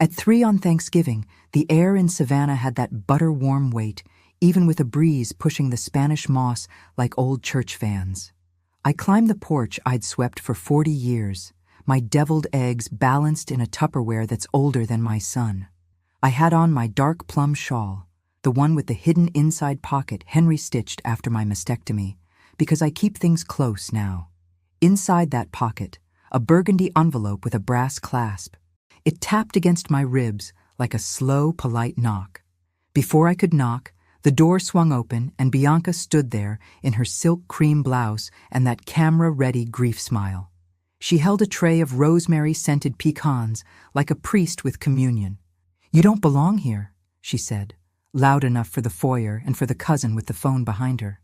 At 3 on Thanksgiving, the air in Savannah had that butter-warm weight, even with a breeze pushing the Spanish moss like old church fans. I climbed the porch I'd swept for 40 years, my deviled eggs balanced in a Tupperware that's older than my son. I had on my dark plum shawl, the one with the hidden inside pocket Henry stitched after my mastectomy, because I keep things close now. Inside that pocket, a burgundy envelope with a brass clasp. It tapped against my ribs like a slow, polite knock. Before I could knock, the door swung open and Bianca stood there in her silk cream blouse and that camera-ready grief smile. She held a tray of rosemary-scented pecans like a priest with communion. "You don't belong here," she said, loud enough for the foyer and for the cousin with the phone behind her.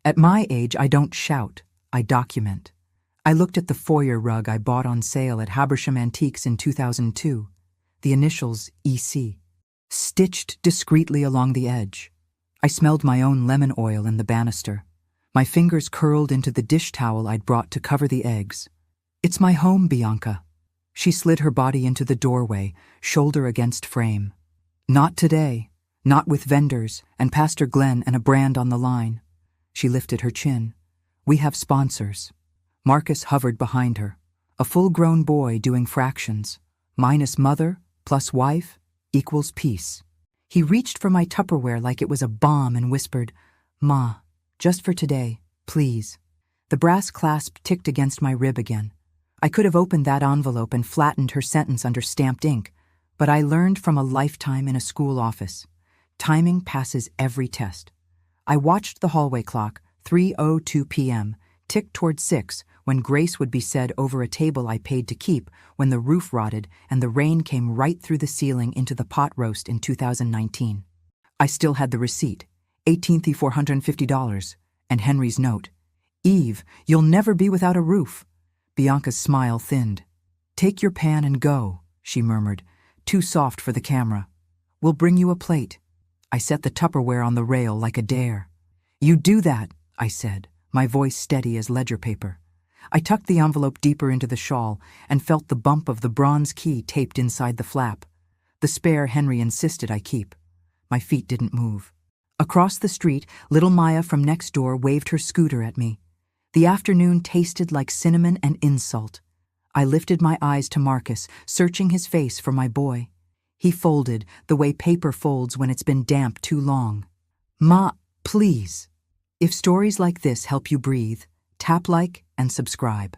"At my age, I don't shout, I document." I looked at the foyer rug I bought on sale at Habersham Antiques in 2002, the initials EC, stitched discreetly along the edge. I smelled my own lemon oil in the banister. My fingers curled into the dish towel I'd brought to cover the eggs. "It's my home, Bianca." She slid her body into the doorway, shoulder against frame. "Not today, not with vendors and Pastor Glenn and a brand on the line." She lifted her chin. "We have sponsors." Marcus hovered behind her, a full-grown boy doing fractions. Minus mother plus wife equals peace. He reached for my Tupperware like it was a bomb and whispered, "Ma, just for today, please." The brass clasp ticked against my rib again. I could have opened that envelope and flattened her sentence under stamped ink, but I learned from a lifetime in a school office. Timing passes every test. I watched the hallway clock, 3:02 p.m., tick toward 6, when grace would be said over a table I paid to keep when the roof rotted and the rain came right through the ceiling into the pot roast in 2019. I still had the receipt, $18,450, and Henry's note. "Eve, you'll never be without a roof." Bianca's smile thinned. "Take your pan and go," she murmured, too soft for the camera. "We'll bring you a plate." I set the Tupperware on the rail like a dare. "You do that," I said, my voice steady as ledger paper. I tucked the envelope deeper into the shawl and felt the bump of the bronze key taped inside the flap. The spare Henry insisted I keep. My feet didn't move. Across the street, little Maya from next door waved her scooter at me. The afternoon tasted like cinnamon and insult. I lifted my eyes to Marcus, searching his face for my boy. He folded the way paper folds when it's been damp too long. "Ma, please." If stories like this help you breathe, tap like and subscribe.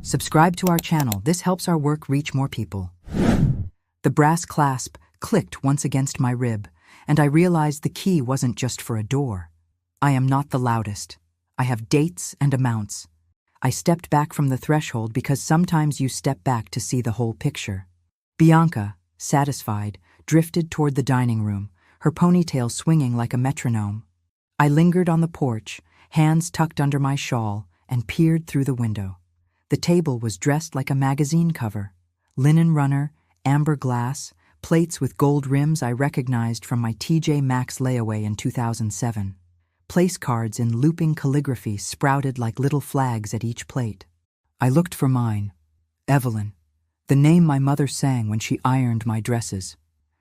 Subscribe to our channel. This helps our work reach more people. The brass clasp clicked once against my rib, and I realized the key wasn't just for a door. I am not the loudest. I have dates and amounts. I stepped back from the threshold because sometimes you step back to see the whole picture. Bianca, satisfied, drifted toward the dining room, her ponytail swinging like a metronome. I lingered on the porch, hands tucked under my shawl, and peered through the window. The table was dressed like a magazine cover. Linen runner, amber glass, plates with gold rims I recognized from my TJ Maxx layaway in 2007. Place cards in looping calligraphy sprouted like little flags at each plate. I looked for mine. Evelyn, the name my mother sang when she ironed my dresses.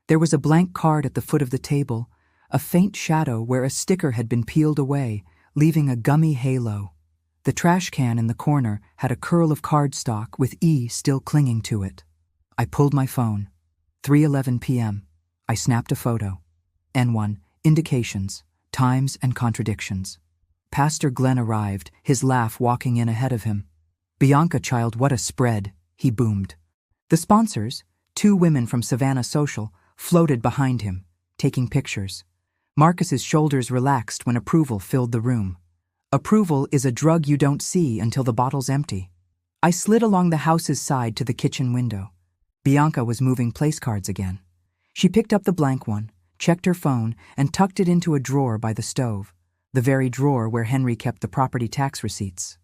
There was a blank card at the foot of the table, a faint shadow where a sticker had been peeled away, leaving a gummy halo. The trash can in the corner had a curl of cardstock with E still clinging to it. I pulled my phone. 3:11 p.m. I snapped a photo. N1, indications, times and contradictions. Pastor Glenn arrived, his laugh walking in ahead of him. "Bianca, child, what a spread," he boomed. The sponsors, 2 women from Savannah Social, floated behind him, taking pictures. Marcus's shoulders relaxed when approval filled the room. Approval is a drug you don't see until the bottle's empty. I slid along the house's side to the kitchen window. Bianca was moving place cards again. She picked up the blank one, checked her phone, and tucked it into a drawer by the stove, the very drawer where Henry kept the property tax receipts.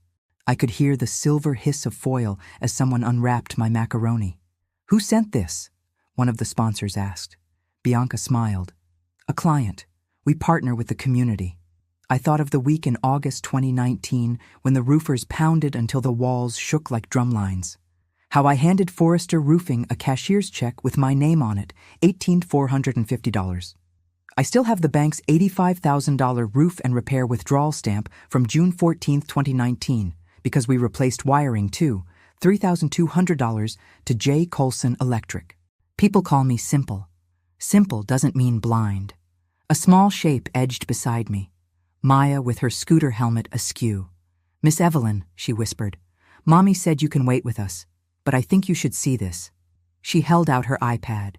I could hear the silver hiss of foil as someone unwrapped my macaroni. "Who sent this?" one of the sponsors asked. Bianca smiled. "A client. We partner with the community." I thought of the week in August 2019 when the roofers pounded until the walls shook like drumlines. How I handed Forrester Roofing a cashier's check with my name on it, $18,450. I still have the bank's $85,000 roof and repair withdrawal stamp from June 14, 2019, because we replaced wiring too, $3,200 to J. Colson Electric. People call me simple. Simple doesn't mean blind. A small shape edged beside me. Maya with her scooter helmet askew. "Miss Evelyn," she whispered, "Mommy said you can wait with us, but I think you should see this." She held out her iPad.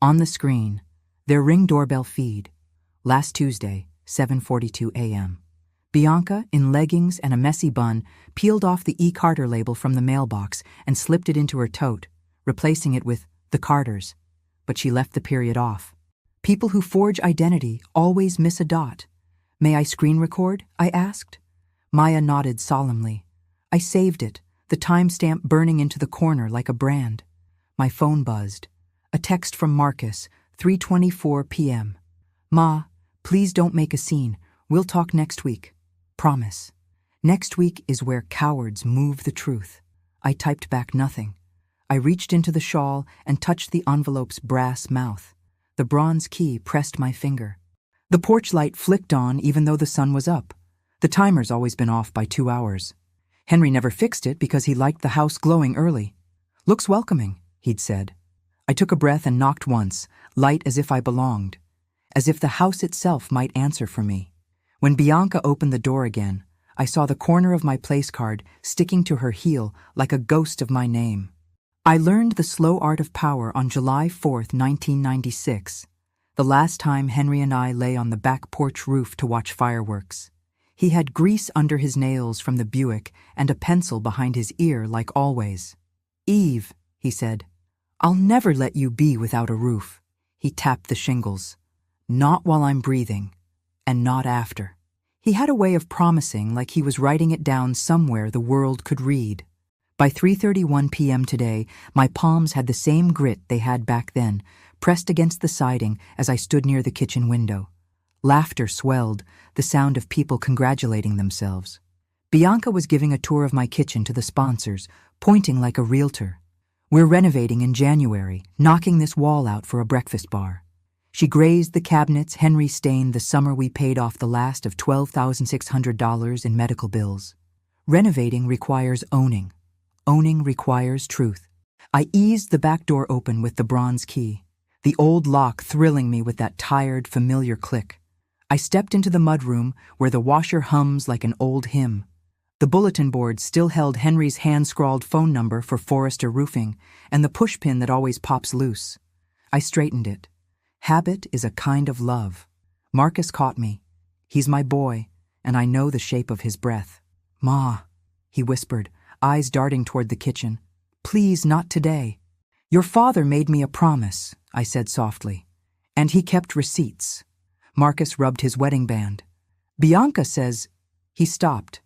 On the screen, their Ring doorbell feed. Last Tuesday, 7:42 a.m. Bianca, in leggings and a messy bun, peeled off the E. Carter label from the mailbox and slipped it into her tote, replacing it with "The Carters." But she left the period off. People who forge identity always miss a dot. "May I screen record?" I asked. Maya nodded solemnly. I saved it, the timestamp burning into the corner like a brand. My phone buzzed. A text from Marcus, 3:24 p.m. "Ma, please don't make a scene. We'll talk next week. Promise." Next week is where cowards move the truth. I typed back nothing. I reached into the shawl and touched the envelope's brass mouth. The bronze key pressed my finger. The porch light flicked on even though the sun was up. The timer's always been off by 2 hours. Henry never fixed it because he liked the house glowing early. "Looks welcoming," he'd said. I took a breath and knocked once, light as if I belonged, as if the house itself might answer for me. When Bianca opened the door again, I saw the corner of my place card sticking to her heel like a ghost of my name. I learned the slow art of power on July 4th, 1996, the last time Henry and I lay on the back porch roof to watch fireworks. He had grease under his nails from the Buick and a pencil behind his ear like always. "Eve," he said, "I'll never let you be without a roof." He tapped the shingles. "Not while I'm breathing, and not after." He had a way of promising like he was writing it down somewhere the world could read. By 3:31 p.m. today, my palms had the same grit they had back then, pressed against the siding as I stood near the kitchen window. Laughter swelled, the sound of people congratulating themselves. Bianca was giving a tour of my kitchen to the sponsors, pointing like a realtor. "We're renovating in January, knocking this wall out for a breakfast bar." She grazed the cabinets Henry stained the summer we paid off the last of $12,600 in medical bills. Renovating requires owning. Owning requires truth. I eased the back door open with the bronze key, the old lock thrilling me with that tired, familiar click. I stepped into the mudroom where the washer hums like an old hymn. The bulletin board still held Henry's hand-scrawled phone number for Forrester Roofing and the pushpin that always pops loose. I straightened it. Habit is a kind of love. Marcus caught me. He's my boy, and I know the shape of his breath. "Ma," he whispered, eyes darting toward the kitchen. "Please, not today." "Your father made me a promise," I said softly, "and he kept receipts." Marcus rubbed his wedding band. "Bianca says—" He stopped.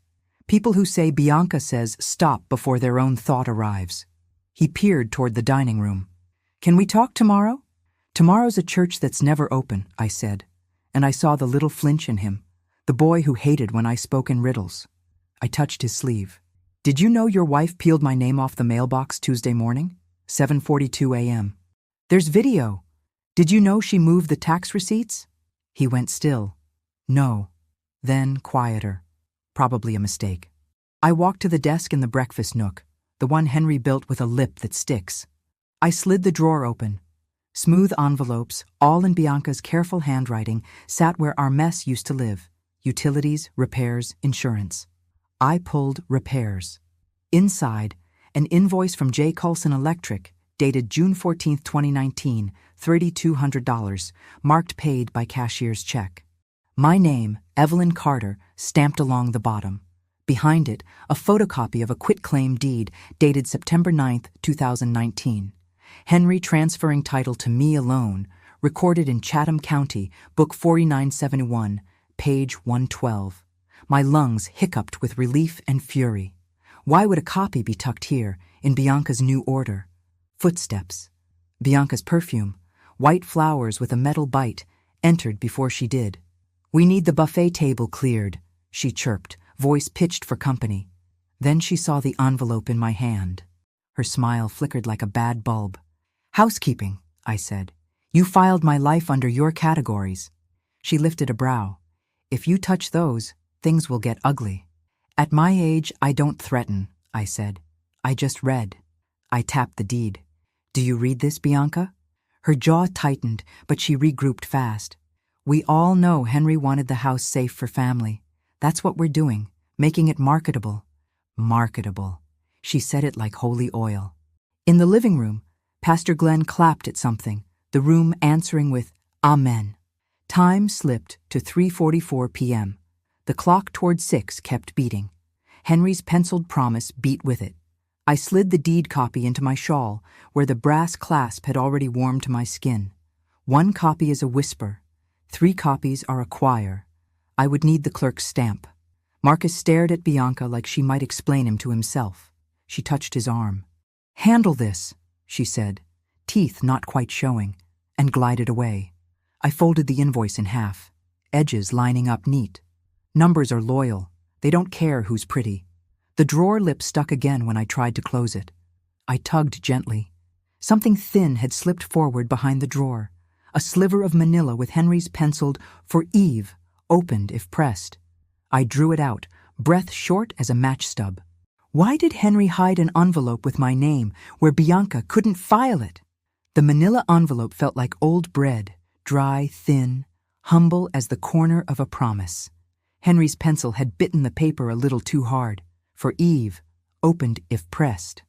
People who say Bianca says stop before their own thought arrives. He peered toward the dining room. "Can we talk tomorrow?" "Tomorrow's a church that's never open," I said, and I saw the little flinch in him, the boy who hated when I spoke in riddles. I touched his sleeve. "Did you know your wife peeled my name off the mailbox Tuesday morning? 7:42 a.m. There's video. Did you know she moved the tax receipts?" He went still. "No." Then quieter. Probably a mistake. I walked to the desk in the breakfast nook, the one Henry built with a lip that sticks. I slid the drawer open. Smooth envelopes, all in Bianca's careful handwriting, sat where our mess used to live. Utilities, repairs, insurance. I pulled repairs. Inside, an invoice from J. Colson Electric, dated June 14, 2019, $3,200, marked paid by cashier's check. My name, Evelyn Carter, stamped along the bottom. Behind it, a photocopy of a quitclaim deed dated September 9, 2019. Henry transferring title to me alone, recorded in Chatham County, Book 4971, page 112. My lungs hiccuped with relief and fury. Why would a copy be tucked here, in Bianca's new order? Footsteps. Bianca's perfume, white flowers with a metal bite, entered before she did. "We need the buffet table cleared," she chirped, voice pitched for company. Then she saw the envelope in my hand. Her smile flickered like a bad bulb. Housekeeping, I said. You filed my life under your categories. She lifted a brow. If you touch those, things will get ugly. At my age, I don't threaten, I said. I just read. I tapped the deed. Do you read this, Bianca? Her jaw tightened, but she regrouped fast. We all know Henry wanted the house safe for family. That's what we're doing, making it marketable. Marketable. She said it like holy oil. In the living room, Pastor Glenn clapped at something, the room answering with Amen. Time slipped to 3:44 p.m. The clock toward 6 kept beating. Henry's penciled promise beat with it. I slid the deed copy into my shawl, where the brass clasp had already warmed to my skin. 1 copy is a whisper. 3 copies are a choir. I would need the clerk's stamp. Marcus stared at Bianca like she might explain him to himself. She touched his arm. Handle this, she said, teeth not quite showing, and glided away. I folded the invoice in half, edges lining up neat. Numbers are loyal. They don't care who's pretty. The drawer lip stuck again when I tried to close it. I tugged gently. Something thin had slipped forward behind the drawer. A sliver of manila with Henry's penciled "For Eve," opened if pressed. I drew it out, breath short as a match stub. Why did Henry hide an envelope with my name where Bianca couldn't file it? The manila envelope felt like old bread, dry, thin, humble as the corner of a promise. Henry's pencil had bitten the paper a little too hard. For Eve, opened if pressed.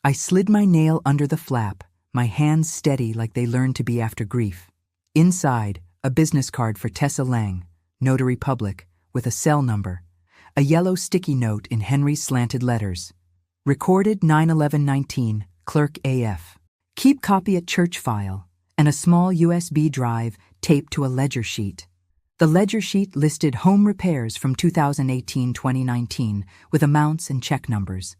I slid my nail under the flap, my hands steady like they learned to be after grief. Inside, a business card for Tessa Lang, Notary Public, with a cell number. A yellow sticky note in Henry's slanted letters. Recorded 9/11/19, Clerk AF. Keep copy at church file, and a small USB drive taped to a ledger sheet. The ledger sheet listed home repairs from 2018-2019 with amounts and check numbers.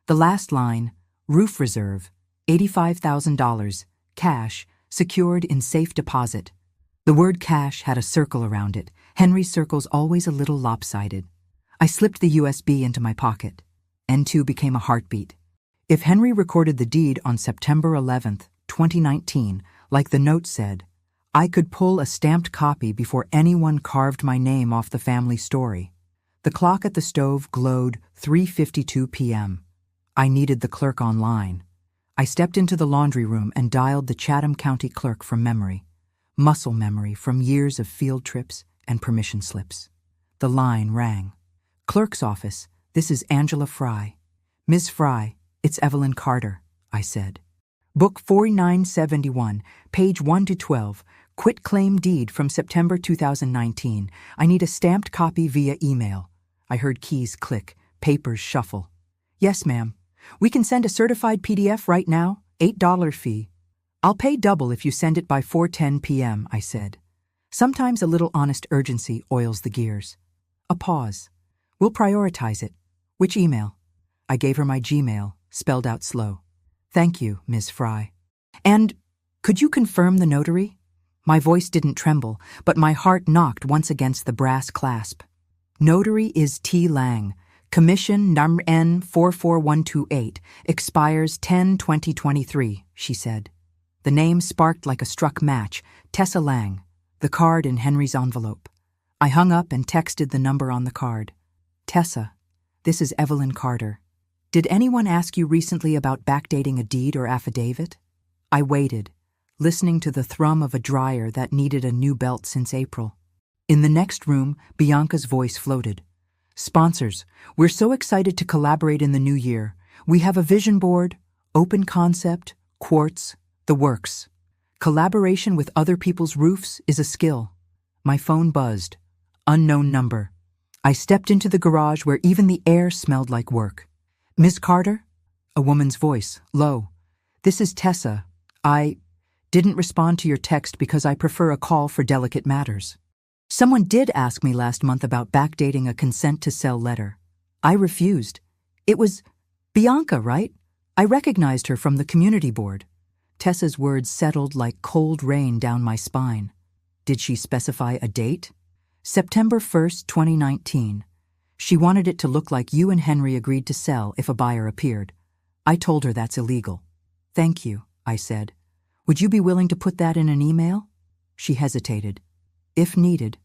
The last line, roof reserve, $85,000, cash, secured in safe deposit. The word cash had a circle around it. Henry's circle's always a little lopsided. I slipped the USB into my pocket. N2 became a heartbeat. If Henry recorded the deed on September 11th, 2019, like the note said, I could pull a stamped copy before anyone carved my name off the family story. The clock at the stove glowed 3:52 p.m. I needed the clerk online. I stepped into the laundry room and dialed the Chatham County clerk from memory. Muscle memory from years of field trips and permission slips. The line rang. Clerk's office, this is Angela Fry. Ms. Fry, it's Evelyn Carter, I said. Book 4971, page 1 to 12, quitclaim deed from September 2019. I need a stamped copy via email. I heard keys click, papers shuffle. Yes, ma'am. We can send a certified PDF right now, $8 fee. I'll pay double if you send it by 4:10 p.m., I said. Sometimes a little honest urgency oils the gears. A pause. We'll prioritize it. Which email? I gave her my Gmail, spelled out slow. Thank you, Ms. Fry. And could you confirm the notary? My voice didn't tremble, but my heart knocked once against the brass clasp. Notary is T. Lang. Commission number N44128 expires 10/2023, she said. The name sparked like a struck match, Tessa Lang, the card in Henry's envelope. I hung up and texted the number on the card. Tessa, this is Evelyn Carter. Did anyone ask you recently about backdating a deed or affidavit? I waited, listening to the thrum of a dryer that needed a new belt since April. In the next room, Bianca's voice floated. Sponsors, we're so excited to collaborate in the new year. We have a vision board, open concept, quartz, the works. Collaboration with other people's roofs is a skill. My phone buzzed. Unknown number. I stepped into the garage where even the air smelled like work. Miss Carter? A woman's voice, low. This is Tessa. I didn't respond to your text because I prefer a call for delicate matters. Someone did ask me last month about backdating a consent to sell letter. I refused. It was Bianca, right? I recognized her from the community board. Tessa's words settled like cold rain down my spine. Did she specify a date? September 1st, 2019. She wanted it to look like you and Henry agreed to sell if a buyer appeared. I told her that's illegal. Thank you, I said. Would you be willing to put that in an email? She hesitated. If needed.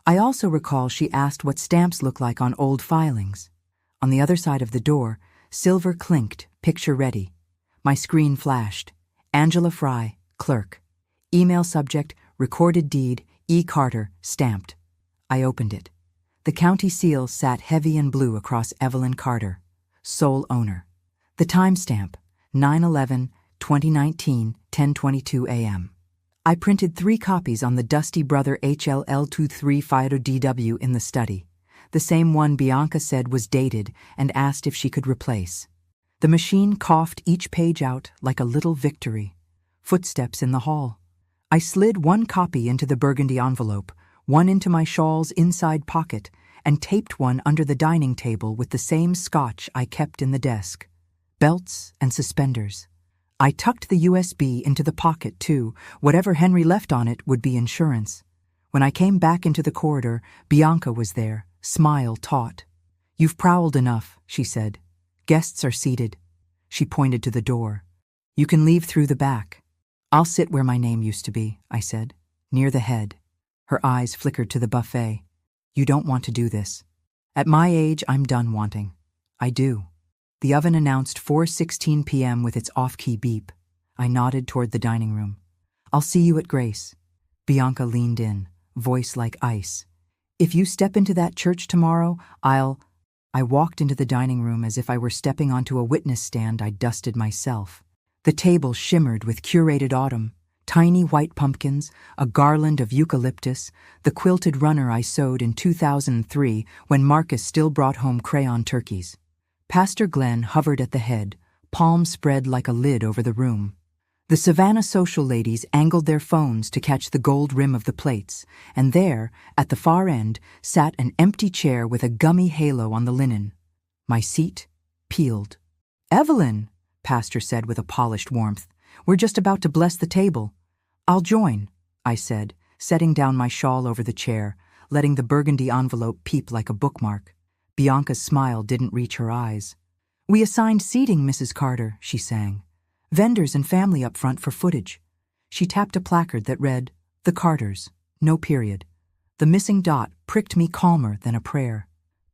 I also recall she asked what stamps look like on old filings. On the other side of the door, silver clinked, picture ready. My screen flashed. Angela Fry, clerk. Email subject, recorded deed, E. Carter, stamped. I opened it. The county seal sat heavy and blue across Evelyn Carter, sole owner. The timestamp, 9/11/2019, 10:22 a.m. I printed 3 copies on the Dusty Brother HLL23 Fido DW in the study, the same one Bianca said was dated and asked if she could replace. The machine coughed each page out like a little victory. Footsteps in the hall. I slid 1 copy into the burgundy envelope, 1 into my shawl's inside pocket, and taped 1 under the dining table with the same scotch I kept in the desk. Belts and suspenders. I tucked the USB into the pocket, too. Whatever Henry left on it would be insurance. When I came back into the corridor, Bianca was there, smile taut. "You've prowled enough," she said. "Guests are seated." She pointed to the door. "You can leave through the back." "I'll sit where my name used to be," I said, "near the head." Her eyes flickered to the buffet. "You don't want to do this." "At my age, I'm done wanting." "I do." The oven announced 4:16 p.m. with its off-key beep. I nodded toward the dining room. "I'll see you at Grace." Bianca leaned in, voice like ice. "If you step into that church tomorrow, I walked into the dining room as if I were stepping onto a witness stand I'd dusted myself. The table shimmered with curated autumn, tiny white pumpkins, a garland of eucalyptus, the quilted runner I sewed in 2003 when Marcus still brought home crayon turkeys. Pastor Glenn hovered at the head, palms spread like a lid over the room. The Savannah social ladies angled their phones to catch the gold rim of the plates, and there, at the far end, sat an empty chair with a gummy halo on the linen. My seat peeled. "Evelyn," Pastor said with a polished warmth, "we're just about to bless the table." "I'll join," I said, setting down my shawl over the chair, letting the burgundy envelope peep like a bookmark. Bianca's smile didn't reach her eyes. "We assigned seating, Mrs. Carter," she sang. "Vendors and family up front for footage." She tapped a placard that read, "The Carters, no period." The missing dot pricked me calmer than a prayer.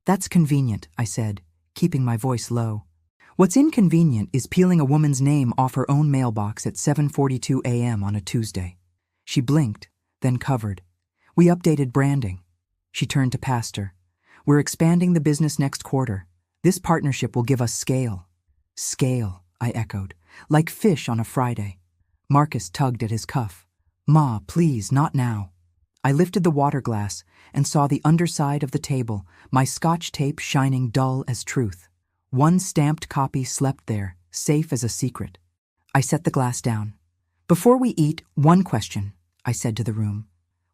"That's convenient," I said, keeping my voice low. "What's inconvenient is peeling a woman's name off her own mailbox at 7:42 a.m. on a Tuesday." She blinked, then covered. "We updated branding." She turned to Pastor. "We're expanding the business next quarter. This partnership will give us scale." "Scale," I echoed, "like fish on a Friday." Marcus tugged at his cuff. "Ma, please, not now." I lifted the water glass and saw the underside of the table, my Scotch tape shining dull as truth. 1 stamped copy slept there, safe as a secret. I set the glass down. "Before we eat, 1 question," I said to the room.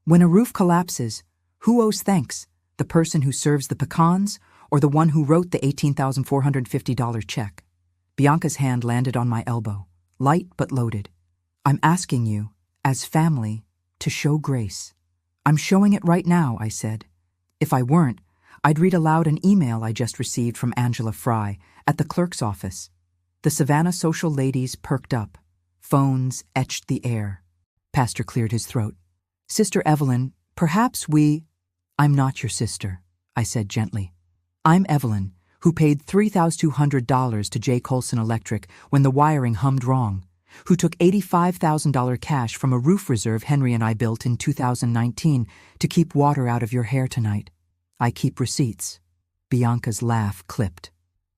"When a roof collapses, who owes thanks? The person who serves the pecans or the one who wrote the $18,450 check?" Bianca's hand landed on my elbow, light but loaded. "I'm asking you, as family, to show grace." "I'm showing it right now," I said. If I weren't, I'd read aloud an email I just received from Angela Fry at the clerk's office. The Savannah social ladies perked up. Phones etched the air. Pastor cleared his throat. "Sister Evelyn, perhaps we—" "I'm not your sister," I said gently. "I'm Evelyn, who paid $3,200 to J. Colson Electric when the wiring hummed wrong, who took $85,000 cash from a roof reserve Henry and I built in 2019 to keep water out of your hair tonight. I keep receipts." Bianca's laugh clipped.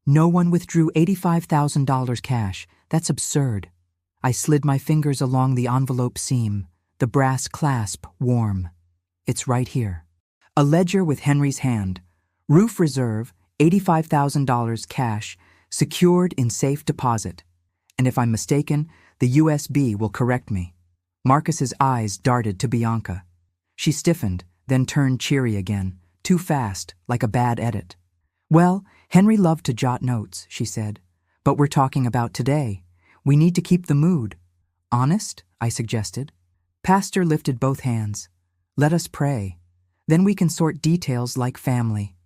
"No one withdrew $85,000 cash. That's absurd." I slid my fingers along the envelope seam, the brass clasp warm. "It's right here." A ledger with Henry's hand. "Roof reserve, $85,000 cash, secured in safe deposit." And if I'm mistaken, the USB will correct me. Marcus's eyes darted to Bianca. She stiffened, then turned cheery again, too fast, like a bad edit. "Well, Henry loved to jot notes," she said. "But we're talking about today. We need to keep the mood." "Honest?" I suggested. Pastor lifted both hands. "Let us pray. Then we can sort details like family."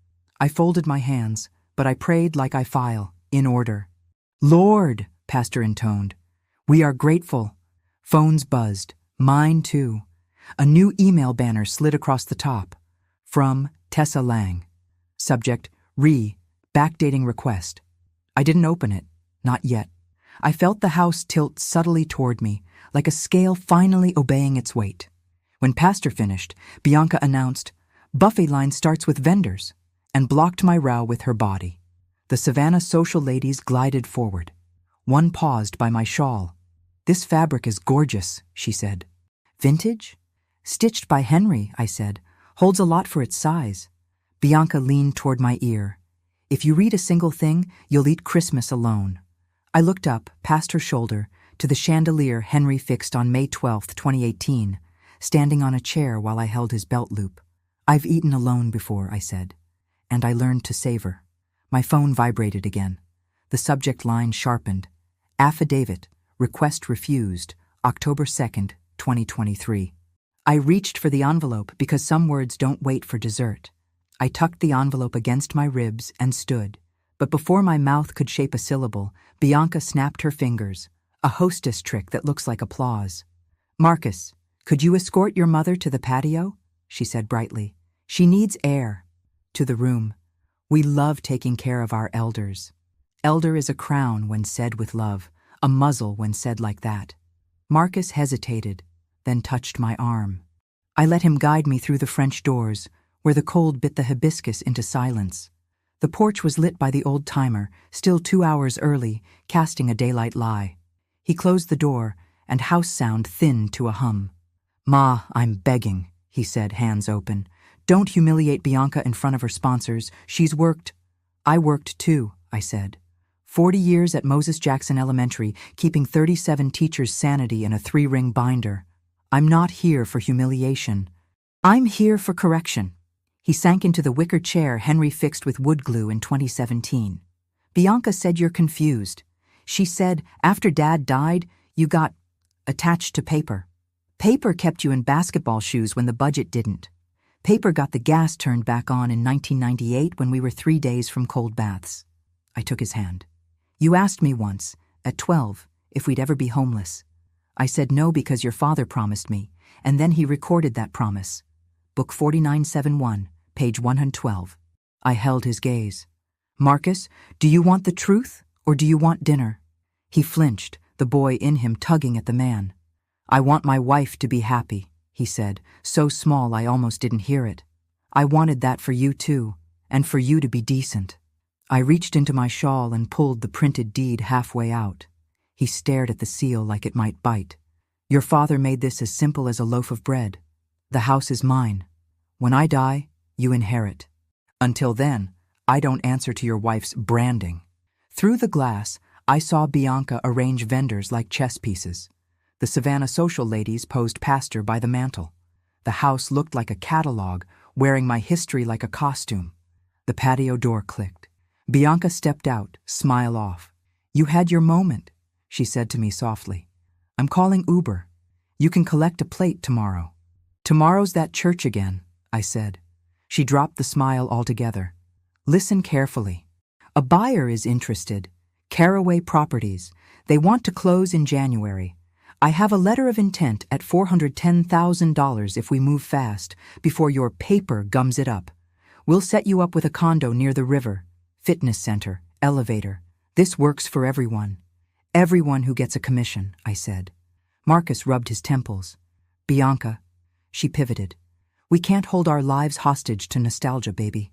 I folded my hands, but I prayed like I file, in order. Lord, Pastor intoned. We are grateful. Phones buzzed. Mine too. A new email banner slid across the top. From Tessa Lang. Subject, backdating request. I didn't open it. Not yet. I felt the house tilt subtly toward me, like a scale finally obeying its weight. When Pastor finished, Bianca announced, Buffet line starts with vendors, and blocked my row with her body. The Savannah social ladies glided forward. One paused by my shawl. This fabric is gorgeous, she said. Vintage? Stitched by Henry, I said. Holds a lot for its size. Bianca leaned toward my ear. If you read a single thing, you'll eat Christmas alone. I looked up, past her shoulder, to the chandelier Henry fixed on May 12, 2018, standing on a chair while I held his belt loop. I've eaten alone before, I said. And I learned to savor. My phone vibrated again. The subject line sharpened. Affidavit, request refused, October 2nd, 2023. I reached for the envelope because some words don't wait for dessert. I tucked the envelope against my ribs and stood. But before my mouth could shape a syllable, Bianca snapped her fingers, a hostess trick that looks like applause. Marcus, could you escort your mother to the patio? She said brightly. She needs air. To the room. We love taking care of our elders. Elder is a crown when said with love, a muzzle when said like that. Marcus hesitated, then touched my arm. I let him guide me through the French doors, where the cold bit the hibiscus into silence. The porch was lit by the old timer, still 2 hours early, casting a daylight lie. He closed the door, and house sound thinned to a hum. Ma, I'm begging, he said, hands open. Don't humiliate Bianca in front of her sponsors. She's worked. I worked too, I said. 40 years at Moses Jackson Elementary, keeping 37 teachers' sanity in a 3-ring binder. I'm not here for humiliation. I'm here for correction. He sank into the wicker chair Henry fixed with wood glue in 2017. Bianca said you're confused. She said, after Dad died, you got attached to paper. Paper kept you in basketball shoes when the budget didn't. Paper got the gas turned back on in 1998 when we were 3 days from cold baths. I took his hand. You asked me once, at 12, if we'd ever be homeless. I said no because your father promised me, and then he recorded that promise. Book 4971, page 112. I held his gaze. Marcus, do you want the truth, or do you want dinner? He flinched, the boy in him tugging at the man. I want my wife to be happy, he said, so small I almost didn't hear it. I wanted that for you too, and for you to be decent. I reached into my shawl and pulled the printed deed halfway out. He stared at the seal like it might bite. Your father made this as simple as a loaf of bread. The house is mine. When I die, you inherit. Until then, I don't answer to your wife's branding. Through the glass, I saw Bianca arrange vendors like chess pieces. The Savannah social ladies posed pastor by the mantel. The house looked like a catalog, wearing my history like a costume. The patio door clicked. Bianca stepped out, smile off. You had your moment, she said to me softly. I'm calling Uber. You can collect a plate tomorrow. Tomorrow's that church again, I said. She dropped the smile altogether. Listen carefully. A buyer is interested. Caraway Properties. They want to close in January. I have a letter of intent at $410,000 if we move fast, before your paper gums it up. We'll set you up with a condo near the river. Fitness center, elevator. This works for everyone. Everyone who gets a commission, I said. Marcus rubbed his temples. Bianca. She pivoted. We can't hold our lives hostage to nostalgia, baby.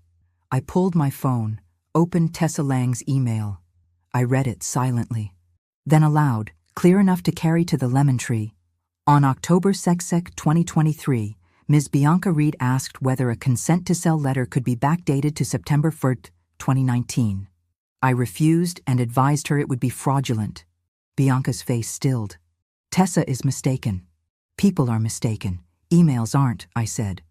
I pulled my phone, opened Tessa Lang's email. I read it silently. Then aloud, clear enough to carry to the lemon tree. On October 2nd, 2023, Ms. Bianca Reed asked whether a consent to sell letter could be backdated to September 1st, 2019. I refused and advised her it would be fraudulent. Bianca's face stilled. Tessa is mistaken. People are mistaken. Emails aren't, I said.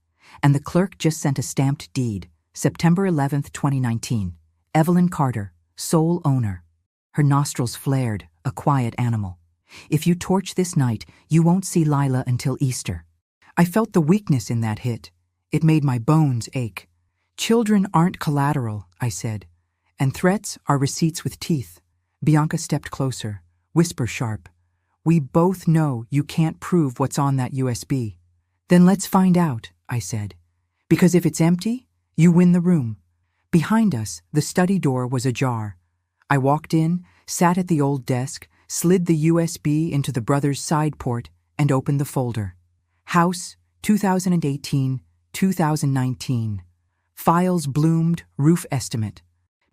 And the clerk just sent a stamped deed, September 11th, 2019. Evelyn Carter, sole owner. Her nostrils flared, a quiet animal. If you torch this night, you won't see Lila until Easter. I felt the weakness in that hit. It made my bones ache. Children aren't collateral, I said. And threats are receipts with teeth. Bianca stepped closer, whisper sharp. We both know you can't prove what's on that USB. Then let's find out, I said. Because if it's empty, you win the room. Behind us, the study door was ajar. I walked in, sat at the old desk, slid the USB into the brother's side port, and opened the folder. House, 2018-2019. Files bloomed, roof estimate.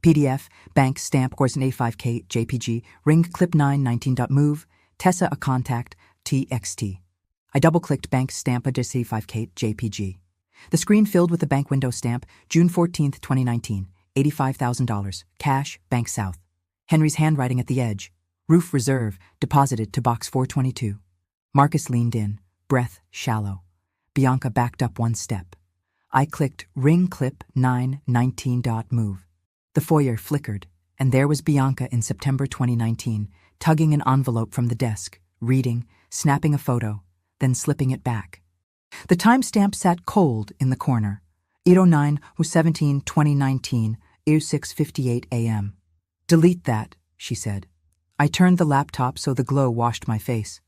PDF, bank stamp, Corson A5K, JPG, ring clip 919.move, Tessa a contact, TXT. I double-clicked bank stamp a A5K, JPG. The screen filled with the bank window stamp, June 14, 2019, $85,000, cash, Bank South. Henry's handwriting at the edge, roof reserve, deposited to box 422. Marcus leaned in, breath shallow. Bianca backed up one step. I clicked ring clip 919.move. The foyer flickered, and there was Bianca in September 2019, tugging an envelope from the desk, reading, snapping a photo, then slipping it back. The timestamp sat cold in the corner. 809-17-2019, 06:58 a.m. Delete that, she said. I turned the laptop so the glow washed my face.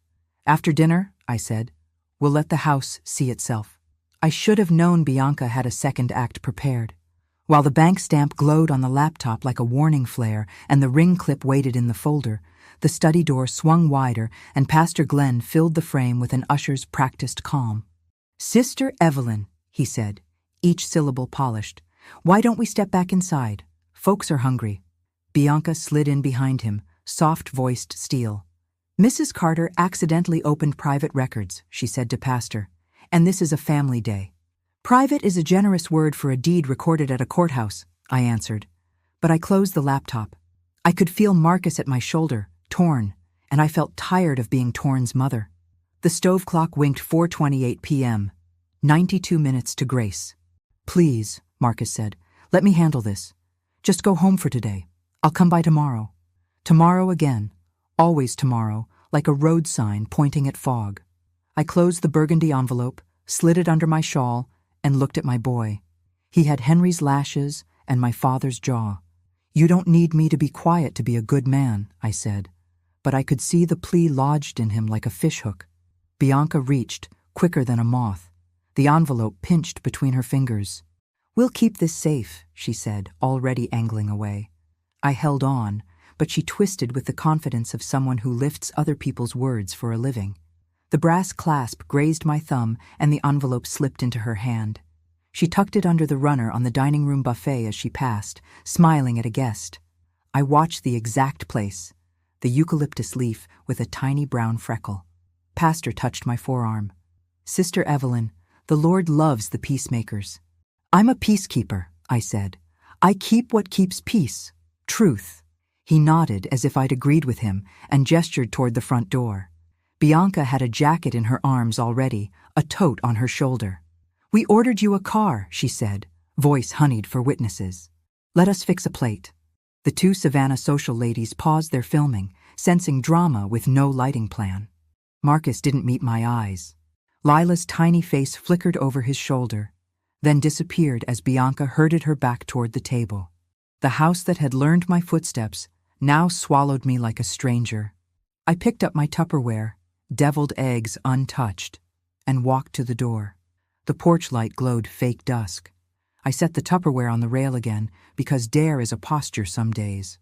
After dinner, I said, we'll let the house see itself. I should have known Bianca had a second act prepared. While the bank stamp glowed on the laptop like a warning flare and the ring clip waited in the folder, the study door swung wider and Pastor Glenn filled the frame with an usher's practiced calm. Sister Evelyn, he said, each syllable polished. Why don't we step back inside? Folks are hungry. Bianca slid in behind him, soft-voiced steel. Mrs. Carter accidentally opened private records, she said to Pastor, and this is a family day. Private is a generous word for a deed recorded at a courthouse, I answered. But I closed the laptop. I could feel Marcus at my shoulder, torn, and I felt tired of being Torn's mother. The stove clock winked 4:28 p.m., 92 minutes to grace. Please, Marcus said, let me handle this. Just go home for today. I'll come by tomorrow. Tomorrow again, always tomorrow, like a road sign pointing at fog. I closed the burgundy envelope, slid it under my shawl, and looked at my boy. He had Henry's lashes and my father's jaw. You don't need me to be quiet to be a good man, I said. But I could see the plea lodged in him like a fishhook. Bianca reached, quicker than a moth. The envelope pinched between her fingers. We'll keep this safe, she said, already angling away. I held on, but she twisted with the confidence of someone who lifts other people's words for a living. The brass clasp grazed my thumb and the envelope slipped into her hand. She tucked it under the runner on the dining room buffet as she passed, smiling at a guest. I watched the exact place, the eucalyptus leaf with a tiny brown freckle. Pastor touched my forearm. Sister Evelyn, the Lord loves the peacemakers. I'm a peacekeeper, I said. I keep what keeps peace, truth. He nodded as if I'd agreed with him and gestured toward the front door. Bianca had a jacket in her arms already, a tote on her shoulder. We ordered you a car, she said, voice honeyed for witnesses. Let us fix a plate. The two Savannah social ladies paused their filming, sensing drama with no lighting plan. Marcus didn't meet my eyes. Lila's tiny face flickered over his shoulder, then disappeared as Bianca herded her back toward the table. The house that had learned my footsteps now swallowed me like a stranger. I picked up my Tupperware, deviled eggs untouched, and walked to the door. The porch light glowed fake dusk. I set the Tupperware on the rail again because dare is a posture some days.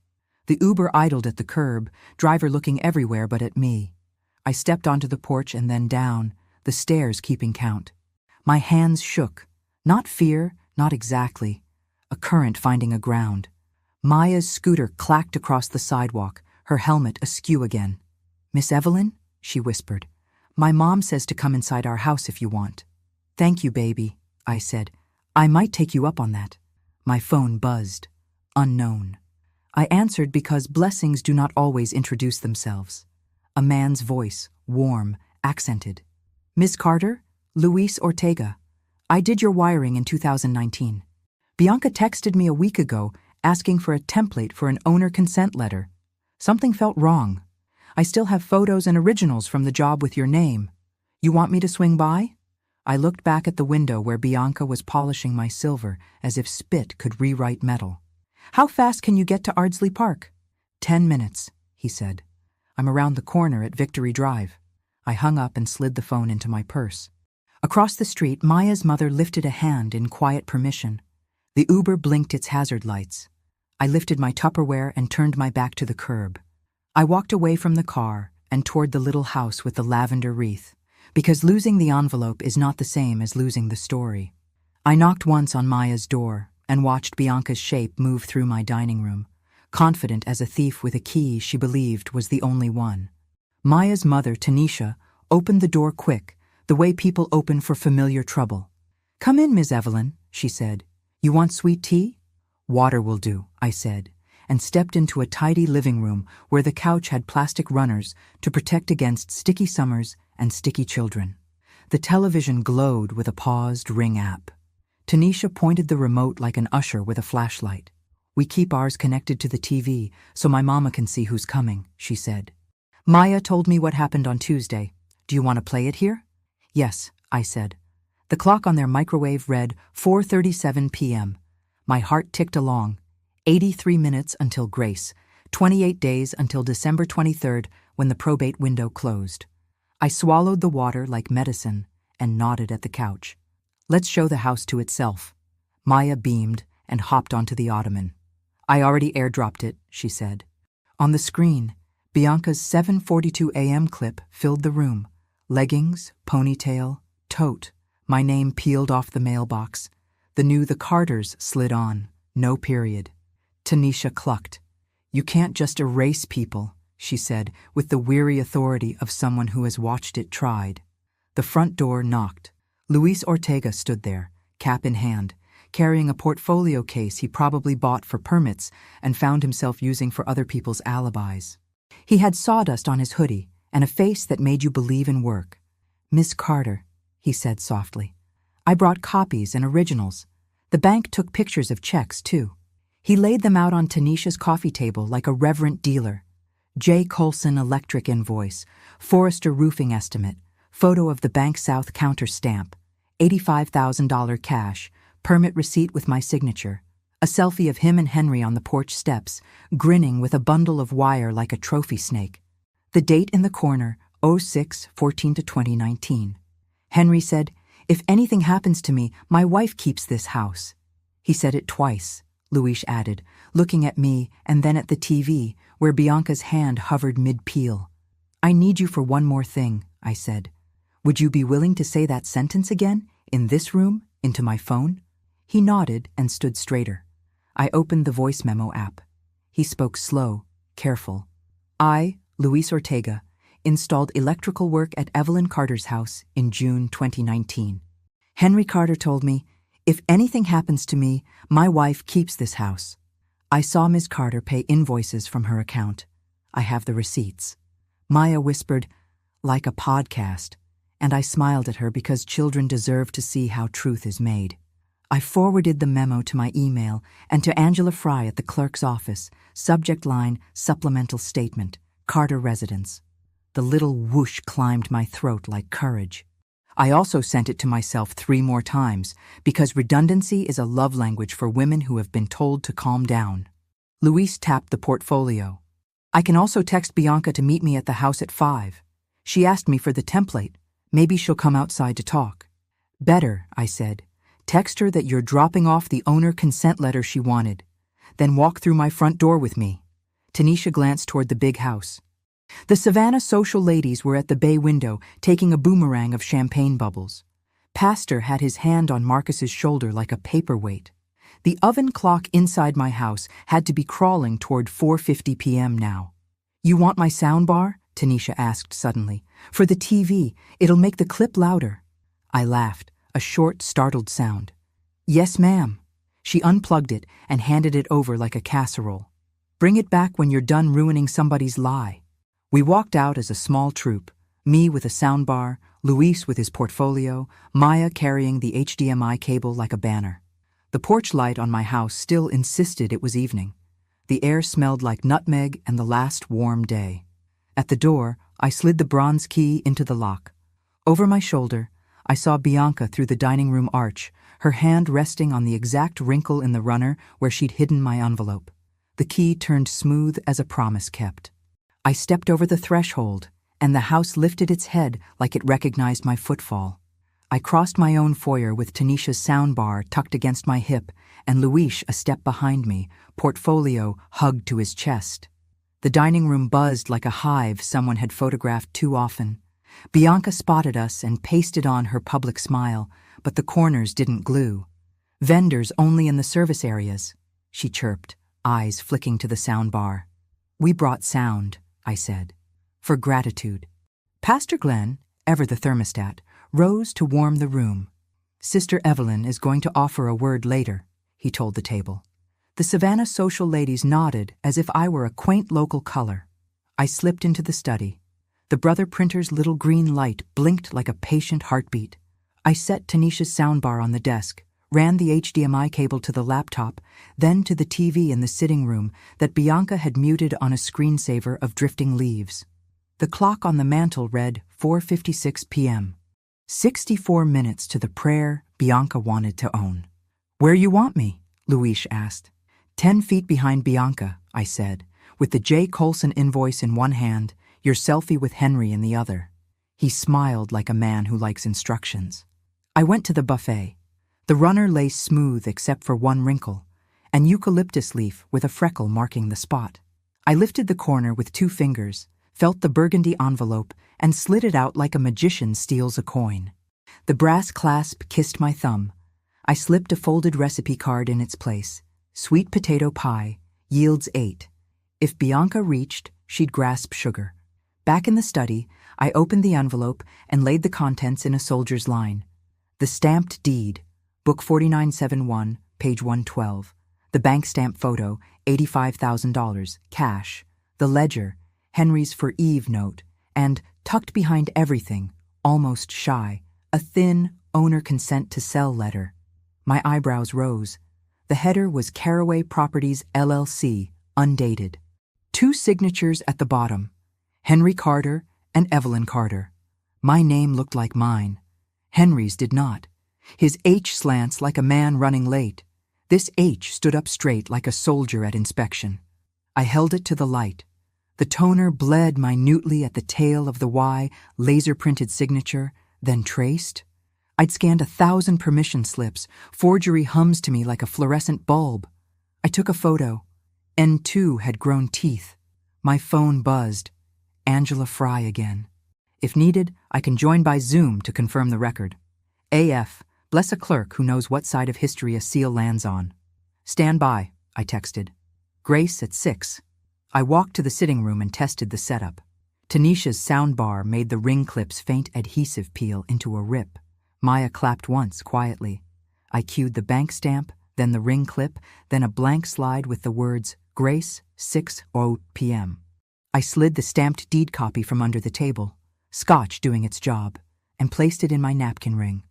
The Uber idled at the curb, driver looking everywhere but at me. I stepped onto the porch and then down, the stairs keeping count. My hands shook. Not fear, not exactly. A current finding a ground. Maya's scooter clacked across the sidewalk, her helmet askew again. Miss Evelyn? She whispered. My mom says to come inside our house if you want. Thank you, baby, I said. I might take you up on that. My phone buzzed. Unknown. I answered because blessings do not always introduce themselves. A man's voice, warm, accented. Ms. Carter? Luis Ortega. I did your wiring in 2019. Bianca texted me a week ago asking for a template for an owner consent letter. Something felt wrong. I still have photos and originals from the job with your name. You want me to swing by? I looked back at the window where Bianca was polishing my silver as if spit could rewrite metal. How fast can you get to Ardsley Park? 10 minutes, he said. I'm around the corner at Victory Drive. I hung up and slid the phone into my purse. Across the street, Maya's mother lifted a hand in quiet permission. The Uber blinked its hazard lights. I lifted my Tupperware and turned my back to the curb. I walked away from the car and toward the little house with the lavender wreath, because losing the envelope is not the same as losing the story. I knocked once on Maya's door and watched Bianca's shape move through my dining room, confident as a thief with a key she believed was the only one. Maya's mother, Tanisha, opened the door quick, the way people open for familiar trouble. "Come in, Miss Evelyn," she said. "You want sweet tea?" "Water will do," I said, and stepped into a tidy living room where the couch had plastic runners to protect against sticky summers and sticky children. The television glowed with a paused Ring app. Tanisha pointed the remote like an usher with a flashlight. "We keep ours connected to the TV so my mama can see who's coming," she said. "Maya told me what happened on Tuesday. Do you want to play it here?" "Yes," I said. The clock on their microwave read 4:37 p.m. My heart ticked along. 83 minutes until grace, 28 days until December 23rd when the probate window closed. I swallowed the water like medicine and nodded at the couch. "Let's show the house to itself." Maya beamed and hopped onto the ottoman. "I already airdropped it," she said. On the screen, Bianca's 7:42 a.m. clip filled the room. Leggings, ponytail, tote. My name peeled off the mailbox. The Carters slid on. No period. Tanisha clucked. "You can't just erase people," she said, with the weary authority of someone who has watched it tried. The front door knocked. Luis Ortega stood there, cap in hand, carrying a portfolio case he probably bought for permits and found himself using for other people's alibis. He had sawdust on his hoodie and a face that made you believe in work. "Miss Carter," he said softly. "I brought copies and originals. The bank took pictures of checks, too." He laid them out on Tanisha's coffee table like a reverent dealer. J. Colson electric invoice, Forrester roofing estimate, photo of the Bank South counter stamp, $85,000 cash, permit receipt with my signature, a selfie of him and Henry on the porch steps, grinning with a bundle of wire like a trophy snake. The date in the corner, 06/14/2019. Henry said, "If anything happens to me, my wife keeps this house." He said it twice, Luis added, looking at me and then at the TV, where Bianca's hand hovered mid-peel. "I need you for one more thing," I said. "Would you be willing to say that sentence again, in this room, into my phone?" He nodded and stood straighter. I opened the voice memo app. He spoke slow, careful. "I, Luis Ortega, installed electrical work at Evelyn Carter's house in June 2019. Henry Carter told me, if anything happens to me, my wife keeps this house. I saw Ms. Carter pay invoices from her account. I have the receipts." Maya whispered, "Like a podcast," and I smiled at her because children deserve to see how truth is made. I forwarded the memo to my email and to Angela Fry at the clerk's office, subject line, supplemental statement, Carter residence. The little whoosh climbed my throat like courage. I also sent it to myself 3 more times, because redundancy is a love language for women who have been told to calm down. Luis tapped the portfolio. "I can also text Bianca to meet me at the house at 5. She asked me for the template. Maybe she'll come outside to talk." "Better," I said. "Text her that you're dropping off the owner consent letter she wanted. Then walk through my front door with me." Tanisha glanced toward the big house. The Savannah social ladies were at the bay window, taking a boomerang of champagne bubbles. Pastor had his hand on Marcus's shoulder like a paperweight. The oven clock inside my house had to be crawling toward 4:50 p.m. now. "You want my soundbar?" Tanisha asked suddenly. "For the TV, it'll make the clip louder." I laughed, a short, startled sound. "Yes, ma'am." She unplugged it and handed it over like a casserole. "Bring it back when you're done ruining somebody's lie." We walked out as a small troop, me with a soundbar, Luis with his portfolio, Maya carrying the HDMI cable like a banner. The porch light on my house still insisted it was evening. The air smelled like nutmeg and the last warm day. At the door, I slid the bronze key into the lock. Over my shoulder, I saw Bianca through the dining room arch, her hand resting on the exact wrinkle in the runner where she'd hidden my envelope. The key turned smooth as a promise kept. I stepped over the threshold, and the house lifted its head like it recognized my footfall. I crossed my own foyer with Tanisha's soundbar tucked against my hip and Luis a step behind me, portfolio hugged to his chest. The dining room buzzed like a hive someone had photographed too often. Bianca spotted us and pasted on her public smile, but the corners didn't glue. "Vendors only in the service areas," she chirped, eyes flicking to the soundbar. "We brought sound," I said, "for gratitude." Pastor Glenn, ever the thermostat, rose to warm the room. "Sister Evelyn is going to offer a word later," he told the table. The Savannah social ladies nodded as if I were a quaint local color. I slipped into the study. The brother printer's little green light blinked like a patient heartbeat. I set Tanisha's soundbar on the desk, ran the HDMI cable to the laptop, then to the TV in the sitting room that Bianca had muted on a screensaver of drifting leaves. The clock on the mantel read 4:56 p.m. 64 minutes to the prayer Bianca wanted to own. "Where you want me?" Luis asked. 10 feet behind Bianca, I said, with the J. Colson invoice in one hand, your selfie with Henry in the other. He smiled like a man who likes instructions. I went to the buffet. The runner lay smooth except for one wrinkle, an eucalyptus leaf with a freckle marking the spot. I lifted the corner with 2 fingers, felt the burgundy envelope, and slid it out like a magician steals a coin. The brass clasp kissed my thumb. I slipped a folded recipe card in its place. Sweet potato pie, yields 8. If Bianca reached, she'd grasp sugar. Back in the study, I opened the envelope and laid the contents in a soldier's line. The stamped deed, book 4971, page 112. The bank stamp photo, $85,000, cash. The ledger, Henry's for Eve note, and, tucked behind everything, almost shy, a thin owner consent to sell letter. My eyebrows rose. The header was Caraway Properties LLC, undated. 2 signatures at the bottom, Henry Carter and Evelyn Carter. My name looked like mine. Henry's did not. His H slants like a man running late. This H stood up straight like a soldier at inspection. I held it to the light. The toner bled minutely at the tail of the Y, laser-printed signature, then traced. I'd scanned 1,000 permission slips. Forgery hums to me like a fluorescent bulb. I took a photo. N2 had grown teeth. My phone buzzed. Angela Fry again. If needed, I can join by Zoom to confirm the record. AF, bless a clerk who knows what side of history a seal lands on. Stand by, I texted. Grace at 6. I walked to the sitting room and tested the setup. Tanisha's soundbar made the ring clip's faint adhesive peel into a rip. Maya clapped once, quietly. I cued the bank stamp, then the ring clip, then a blank slide with the words, Grace, 6:00 p.m. I slid the stamped deed copy from under the table, scotch doing its job, and placed it in my napkin ring.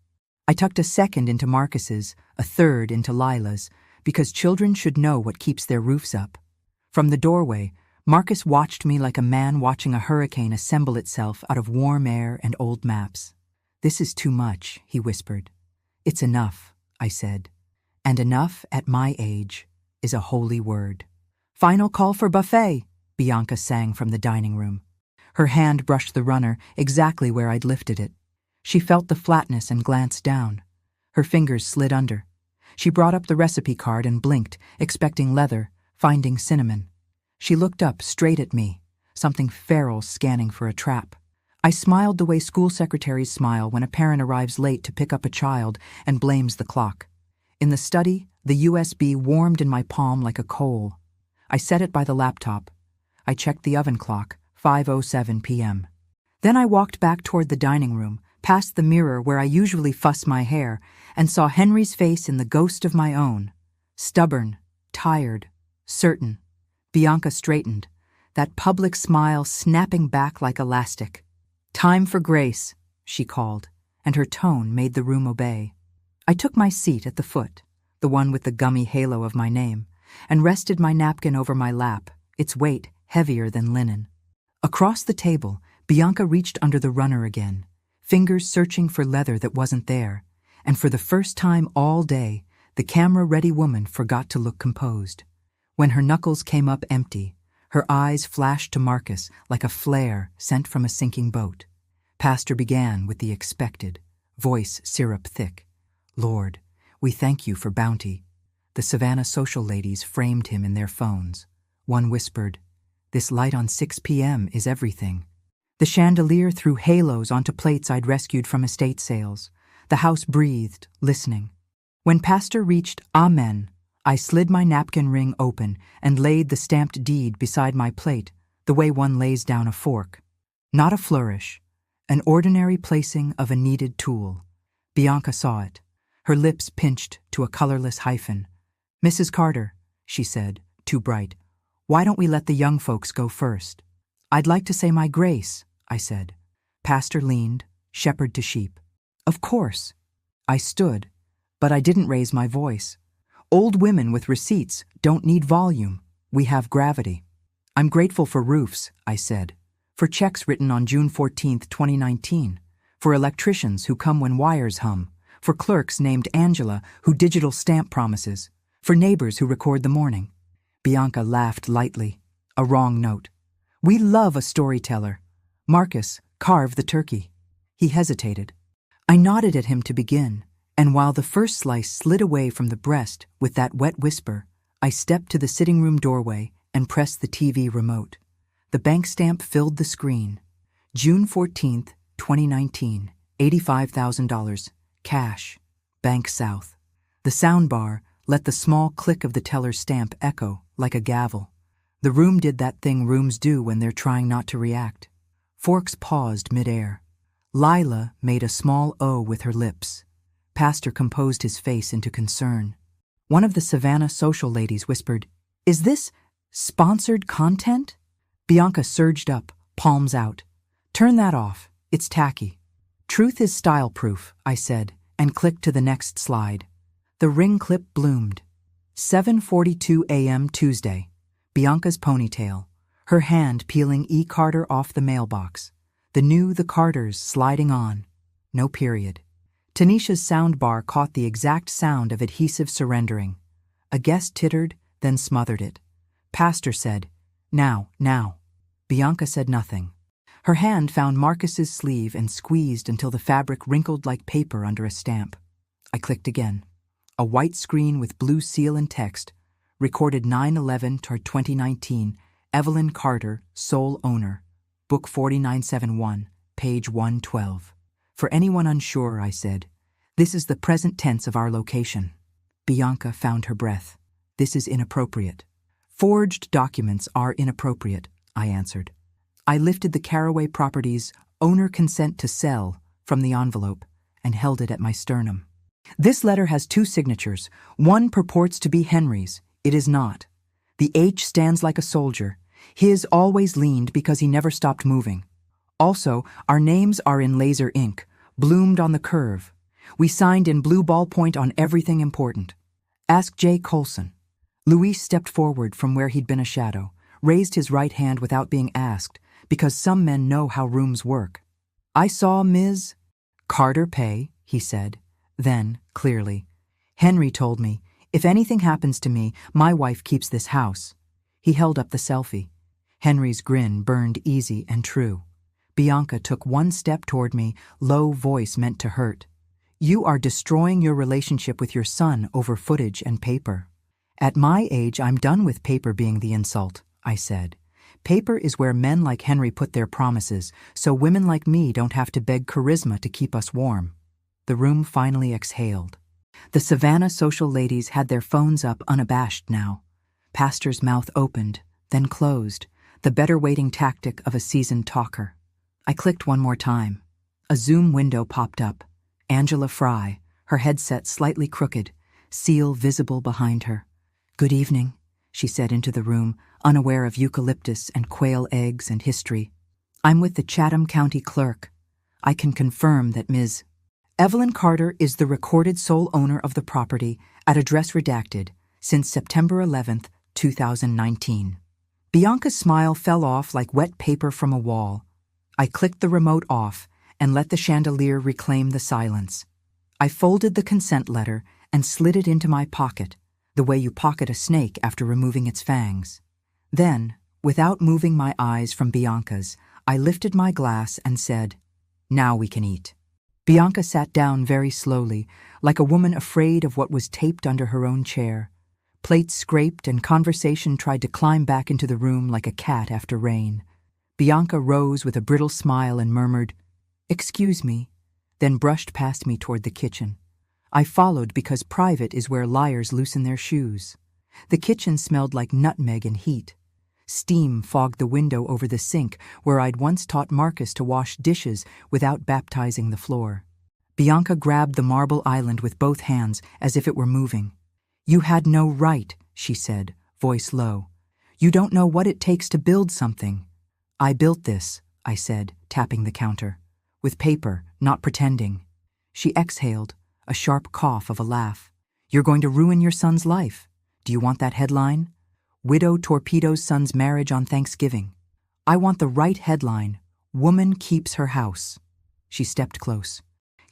I tucked a second into Marcus's, a third into Lila's, because children should know what keeps their roofs up. From the doorway, Marcus watched me like a man watching a hurricane assemble itself out of warm air and old maps. "This is too much," he whispered. "It's enough," I said. And enough, at my age, is a holy word. "Final call for buffet," Bianca sang from the dining room. Her hand brushed the runner exactly where I'd lifted it. She felt the flatness and glanced down. Her fingers slid under. She brought up the recipe card and blinked, expecting leather, finding cinnamon. She looked up straight at me, something feral scanning for a trap. I smiled the way school secretaries smile when a parent arrives late to pick up a child and blames the clock. In the study, the USB warmed in my palm like a coal. I set it by the laptop. I checked the oven clock, 5:07 p.m. Then I walked back toward the dining room, past the mirror where I usually fuss my hair, and saw Henry's face in the ghost of my own. Stubborn, tired, certain. Bianca straightened, that public smile snapping back like elastic. "Time for Grace," she called, and her tone made the room obey. I took my seat at the foot, the one with the gummy halo of my name, and rested my napkin over my lap, its weight heavier than linen. Across the table, Bianca reached under the runner again, fingers searching for leather that wasn't there, and for the first time all day, the camera-ready woman forgot to look composed. When her knuckles came up empty, her eyes flashed to Marcus like a flare sent from a sinking boat. Pastor began with the expected, voice syrup thick. "Lord, we thank you for bounty." The Savannah social ladies framed him in their phones. One whispered, "This light on 6 p.m. is everything." The chandelier threw halos onto plates I'd rescued from estate sales. The house breathed, listening. When Pastor reached Amen, I slid my napkin ring open and laid the stamped deed beside my plate, the way one lays down a fork. Not a flourish, an ordinary placing of a needed tool. Bianca saw it. Her lips pinched to a colorless hyphen. "Mrs. Carter," she said, too bright, "why don't we let the young folks go first?" "I'd like to say my grace," I said. Pastor leaned, shepherd to sheep. "Of course." I stood, but I didn't raise my voice. Old women with receipts don't need volume. We have gravity. "I'm grateful for roofs," I said, "for checks written on June 14th, 2019, for electricians who come when wires hum, for clerks named Angela who digital stamp promises, for neighbors who record the morning." Bianca laughed lightly, a wrong note. "We love a storyteller. Marcus, carve the turkey." He hesitated. I nodded at him to begin, and while the first slice slid away from the breast with that wet whisper, I stepped to the sitting room doorway and pressed the TV remote. The bank stamp filled the screen. June 14th, 2019, $85,000, cash, Bank South. The soundbar let the small click of the teller's stamp echo like a gavel. The room did that thing rooms do when they're trying not to react. Forks paused midair. Lila made a small O with her lips. Pastor composed his face into concern. One of the Savannah social ladies whispered, "Is this sponsored content?" Bianca surged up, palms out. "Turn that off. It's tacky." "Truth is style-proof," I said, and clicked to the next slide. The ring clip bloomed. 7:42 a.m. Tuesday. Bianca's ponytail, her hand peeling E. Carter off the mailbox. The Carters sliding on. No period. Tanisha's soundbar caught the exact sound of adhesive surrendering. A guest tittered, then smothered it. Pastor said, "Now, now." Bianca said nothing. Her hand found Marcus's sleeve and squeezed until the fabric wrinkled like paper under a stamp. I clicked again. A white screen with blue seal and text, recorded 9/11/2019, Evelyn Carter, sole owner, book 4971, page 112. "For anyone unsure," I said, "this is the present tense of our location." Bianca found her breath. "This is inappropriate." "Forged documents are inappropriate," I answered. I lifted the Caraway Properties owner consent to sell from the envelope and held it at my sternum. "This letter has 2 signatures. One purports to be Henry's. It is not. The H stands like a soldier. His always leaned because he never stopped moving. Also, our names are in laser ink, bloomed on the curve. We signed in blue ballpoint on everything important. Ask J. Colson." Luis stepped forward from where he'd been a shadow, raised his right hand without being asked, because some men know how rooms work. "I saw Ms. Carter pay," he said. Then, clearly, "Henry told me, if anything happens to me, my wife keeps this house." He held up the selfie. Henry's grin burned easy and true. Bianca took one step toward me, low voice meant to hurt. "You are destroying your relationship with your son over footage and paper." "At my age, I'm done with paper being the insult," I said. "Paper is where men like Henry put their promises, so women like me don't have to beg charisma to keep us warm." The room finally exhaled. The Savannah social ladies had their phones up unabashed now. Pastor's mouth opened, then closed, the better waiting tactic of a seasoned talker. I clicked one more time. A Zoom window popped up. Angela Fry, her headset slightly crooked, seal visible behind her. "Good evening," she said into the room, unaware of eucalyptus and quail eggs and history. "I'm with the Chatham County Clerk. I can confirm that Ms. Evelyn Carter is the recorded sole owner of the property at address redacted since September 11th, 2019. Bianca's smile fell off like wet paper from a wall. I clicked the remote off and let the chandelier reclaim the silence. I folded the consent letter and slid it into my pocket, the way you pocket a snake after removing its fangs. Then, without moving my eyes from Bianca's, I lifted my glass and said, "Now we can eat." Bianca sat down very slowly, like a woman afraid of what was taped under her own chair. Plates scraped and conversation tried to climb back into the room like a cat after rain. Bianca rose with a brittle smile and murmured, "Excuse me," then brushed past me toward the kitchen. I followed because private is where liars loosen their shoes. The kitchen smelled like nutmeg and heat. Steam fogged the window over the sink where I'd once taught Marcus to wash dishes without baptizing the floor. Bianca grabbed the marble island with both hands as if it were moving. "You had no right," she said, voice low. "You don't know what it takes to build something." "I built this," I said, tapping the counter. "With paper, not pretending." She exhaled, a sharp cough of a laugh. "You're going to ruin your son's life. Do you want that headline? Widow torpedoes son's marriage on Thanksgiving." "I want the right headline. Woman keeps her house." She stepped close.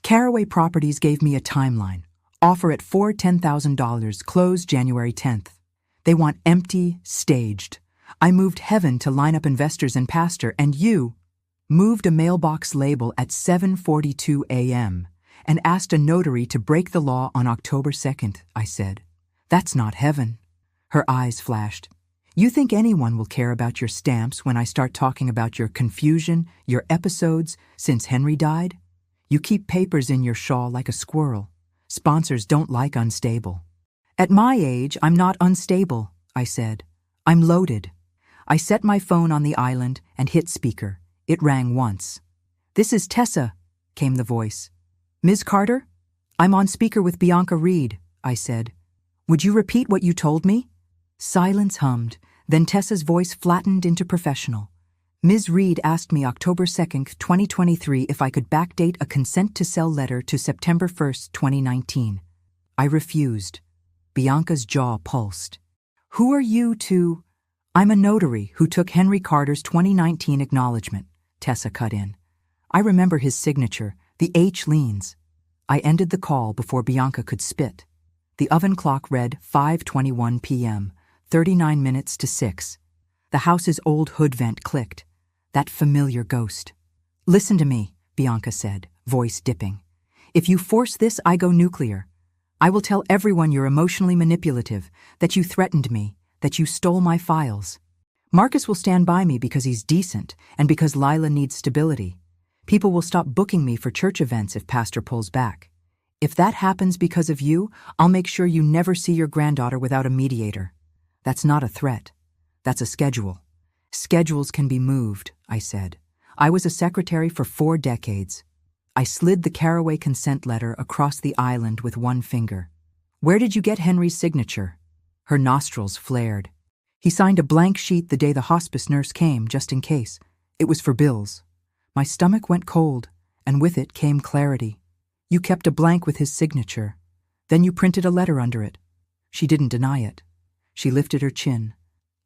"Caraway Properties gave me a timeline. Offer at $10,000, close January 10th. They want empty, staged. I moved heaven to line up investors and pastor, and you moved a mailbox label at 7:42 a.m. and asked a notary to break the law on October 2nd, I said. "That's not heaven." Her eyes flashed. "You think anyone will care about your stamps when I start talking about your confusion, your episodes, since Henry died? You keep papers in your shawl like a squirrel. Sponsors don't like unstable." "At my age, I'm not unstable," I said. "I'm loaded." I set my phone on the island and hit speaker. It rang once. "This is Tessa," came the voice. "Ms. Carter? I'm on speaker with Bianca Reed," I said. "Would you repeat what you told me?" Silence hummed, then Tessa's voice flattened into professional. "Ms. Reed asked me October 2nd, 2023 if I could backdate a consent to sell letter to September 1st, 2019. I refused. Bianca's jaw pulsed. "Who are you to—" "I'm a notary who took Henry Carter's 2019 acknowledgement," Tessa cut in. "I remember his signature, the H leans." I ended the call before Bianca could spit. The oven clock read 5:21 p.m., 39 minutes to 6. The house's old hood vent clicked. That familiar ghost. "Listen to me," Bianca said, voice dipping. "If you force this, I go nuclear. I will tell everyone you're emotionally manipulative, that you threatened me, that you stole my files. Marcus will stand by me because he's decent and because Lila needs stability. People will stop booking me for church events if Pastor pulls back. If that happens because of you, I'll make sure you never see your granddaughter without a mediator. That's not a threat. That's a schedule. Schedules can be moved," I said. "I was a secretary for 4 decades. I slid the Caraway consent letter across the island with one finger. "Where did you get Henry's signature?" Her nostrils flared. "He signed a blank sheet the day the hospice nurse came, just in case. It was for bills." My stomach went cold, and with it came clarity. "You kept a blank with his signature. Then you printed a letter under it." She didn't deny it. She lifted her chin.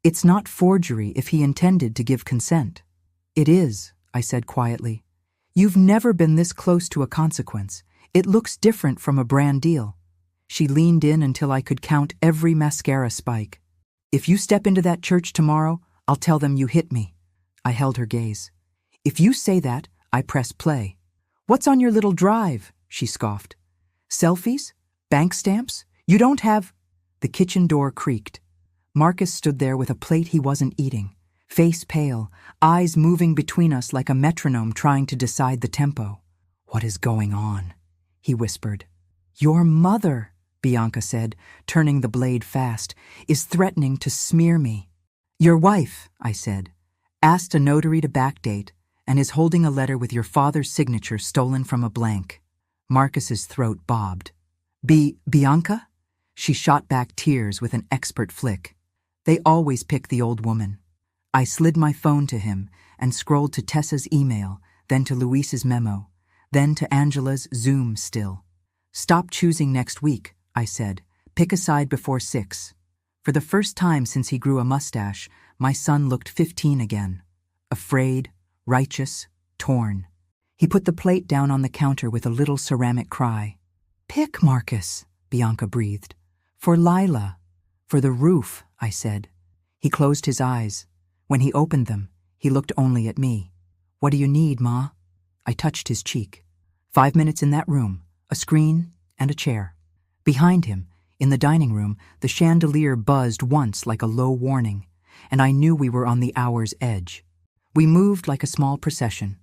"It's not forgery if he intended to give consent." "It is," I said quietly. "You've never been this close to a consequence. It looks different from a brand deal." She leaned in until I could count every mascara spike. "If you step into that church tomorrow, I'll tell them you hit me." I held her gaze. "If you say that, I press play." "What's on your little drive?" she scoffed. "Selfies? Bank stamps? You don't have—" The kitchen door creaked. Marcus stood there with a plate he wasn't eating, face pale, eyes moving between us like a metronome trying to decide the tempo. "What is going on?" he whispered. "Your mother," Bianca said, turning the blade fast, "is threatening to smear me." "Your wife," I said, "asked a notary to backdate and is holding a letter with your father's signature stolen from a blank." Marcus's throat bobbed. Bianca?" She shot back tears with an expert flick. "They always pick the old woman." I slid my phone to him and scrolled to Tessa's email, then to Luis's memo, then to Angela's Zoom still. "Stop choosing next week," I said. "Pick a side before 6. For the first time since he grew a mustache, my son looked 15 again. Afraid, righteous, torn. He put the plate down on the counter with a little ceramic cry. "Pick, Marcus," Bianca breathed. "For Lila." For the roof, I said. He closed his eyes. When he opened them, he looked only at me. What do you need, Ma? I touched his cheek. 5 minutes in that room, a screen and a chair. Behind him, in the dining room, the chandelier buzzed once like a low warning, and I knew we were on the hour's edge. We moved like a small procession.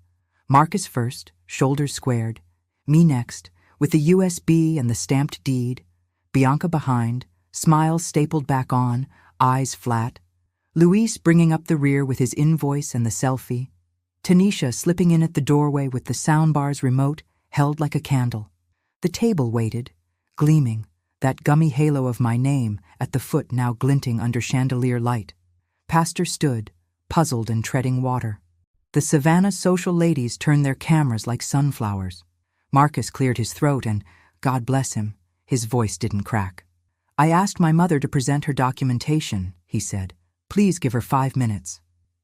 Marcus first, shoulders squared, me next, with the USB and the stamped deed, Bianca behind, smiles stapled back on, eyes flat, Luis bringing up the rear with his invoice and the selfie, Tanisha slipping in at the doorway with the soundbar's remote held like a candle. The table waited, gleaming, that gummy halo of my name at the foot now glinting under chandelier light. Pastor stood, puzzled and treading water. The Savannah social ladies turned their cameras like sunflowers. Marcus cleared his throat and, God bless him, his voice didn't crack. I asked my mother to present her documentation, he said. Please give her 5 minutes.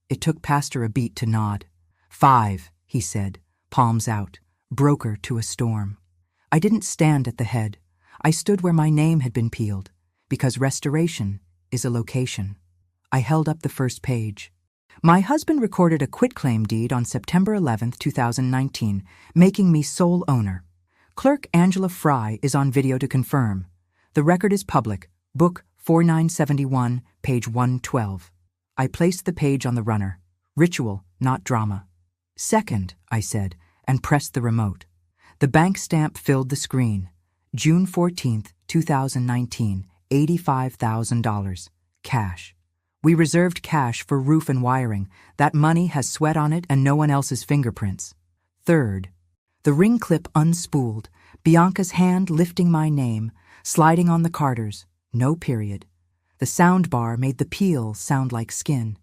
It took Pastor a beat to nod. 5, he said, palms out, broker to a storm. I didn't stand at the head. I stood where my name had been peeled, because restoration is a location. I held up the first page. My husband recorded a quitclaim deed on September 11, 2019, making me sole owner. Clerk Angela Fry is on video to confirm. The record is public, book 4971, page 112. I placed the page on the runner. Ritual, not drama. Second, I said, and pressed the remote. The bank stamp filled the screen. June 14, 2019, $85,000. Cash. We reserved cash for roof and wiring. That money has sweat on it and no one else's fingerprints. Third, the ring clip unspooled, Bianca's hand lifting my name, sliding on the Carters, no period. The sound bar made the peel sound like skin.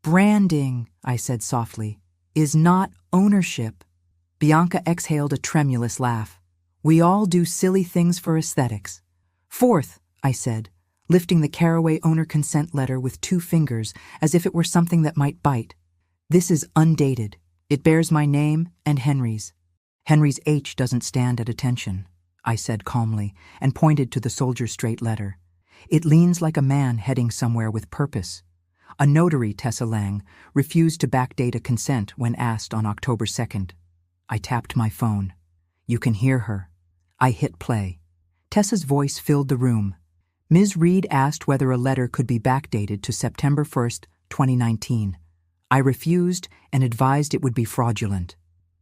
Branding, I said softly, is not ownership. Bianca exhaled a tremulous laugh. We all do silly things for aesthetics. Fourth, I said, lifting the Caraway owner consent letter with 2 fingers as if it were something that might bite. This is undated. It bears my name and Henry's. Henry's H doesn't stand at attention, I said calmly, and pointed to the soldier-straight letter. It leans like a man heading somewhere with purpose. A notary, Tessa Lang, refused to backdate a consent when asked on October 2nd. I tapped my phone. You can hear her. I hit play. Tessa's voice filled the room. Ms. Reed asked whether a letter could be backdated to September 1st, 2019. I refused and advised it would be fraudulent.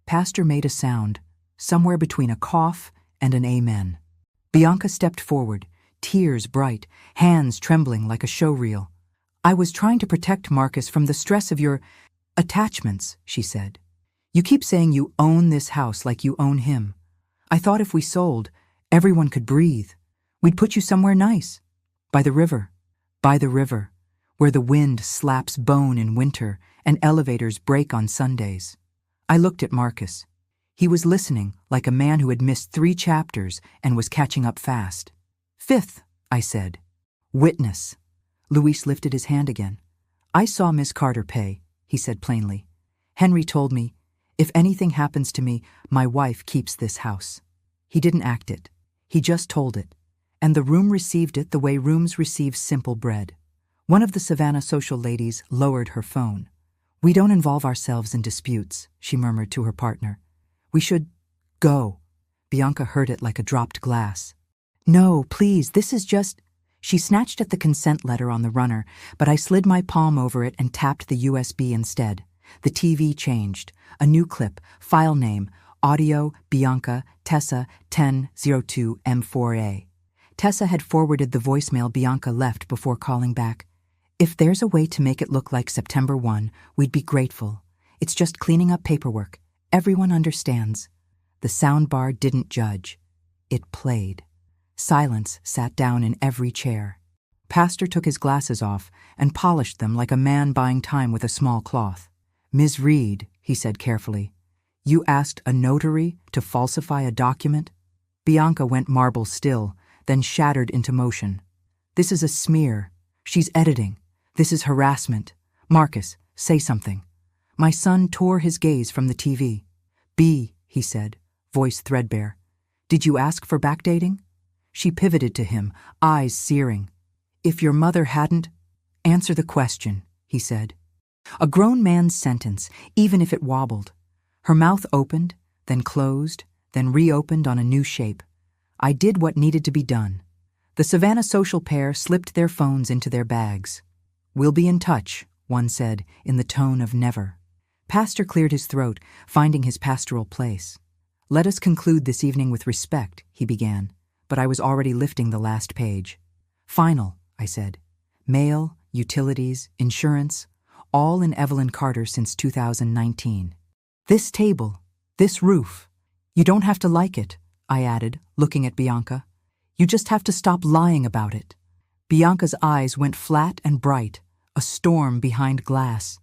Pastor made a sound, somewhere between a cough and an amen. Bianca stepped forward, tears bright, hands trembling like a showreel. I was trying to protect Marcus from the stress of your attachments, she said. You keep saying you own this house like you own him. I thought if we sold, everyone could breathe. We'd put you somewhere nice. By the river, where the wind slaps bone in winter and elevators break on Sundays. I looked at Marcus. He was listening like a man who had missed 3 chapters and was catching up fast. Fifth, I said. Witness. Luis lifted his hand again. I saw Miss Carter pay, he said plainly. Henry told me, if anything happens to me, my wife keeps this house. He didn't act it. He just told it. And the room received it the way rooms receive simple bread. One of the Savannah social ladies lowered her phone. We don't involve ourselves in disputes, she murmured to her partner. We should go. Bianca heard it like a dropped glass. No, please, this is just... She snatched at the consent letter on the runner, but I slid my palm over it and tapped the USB instead. The TV changed. A new clip, file name, audio, Bianca, Tessa, 1002M4A. Tessa had forwarded the voicemail Bianca left before calling back. If there's a way to make it look like September 1, we'd be grateful. It's just cleaning up paperwork. Everyone understands. The soundbar didn't judge. It played. Silence sat down in every chair. Pastor took his glasses off and polished them like a man buying time with a small cloth. Ms. Reed, he said carefully, you asked a notary to falsify a document? Bianca went marble still, then shattered into motion. This is a smear. She's editing. This is harassment. Marcus, say something. My son tore his gaze from the TV. B, he said, voice threadbare. Did you ask for backdating? She pivoted to him, eyes searing. If your mother hadn't, answer the question, he said. A grown man's sentence, even if it wobbled. Her mouth opened, then closed, then reopened on a new shape. I did what needed to be done. The Savannah social pair slipped their phones into their bags. We'll be in touch, one said, in the tone of never. Pastor cleared his throat, finding his pastoral place. Let us conclude this evening with respect, he began, but I was already lifting the last page. Final, I said. Mail, utilities, insurance, all in Evelyn Carter since 2019. This table, this roof. You don't have to like it, I added, looking at Bianca. You just have to stop lying about it. Bianca's eyes went flat and bright, a storm behind glass.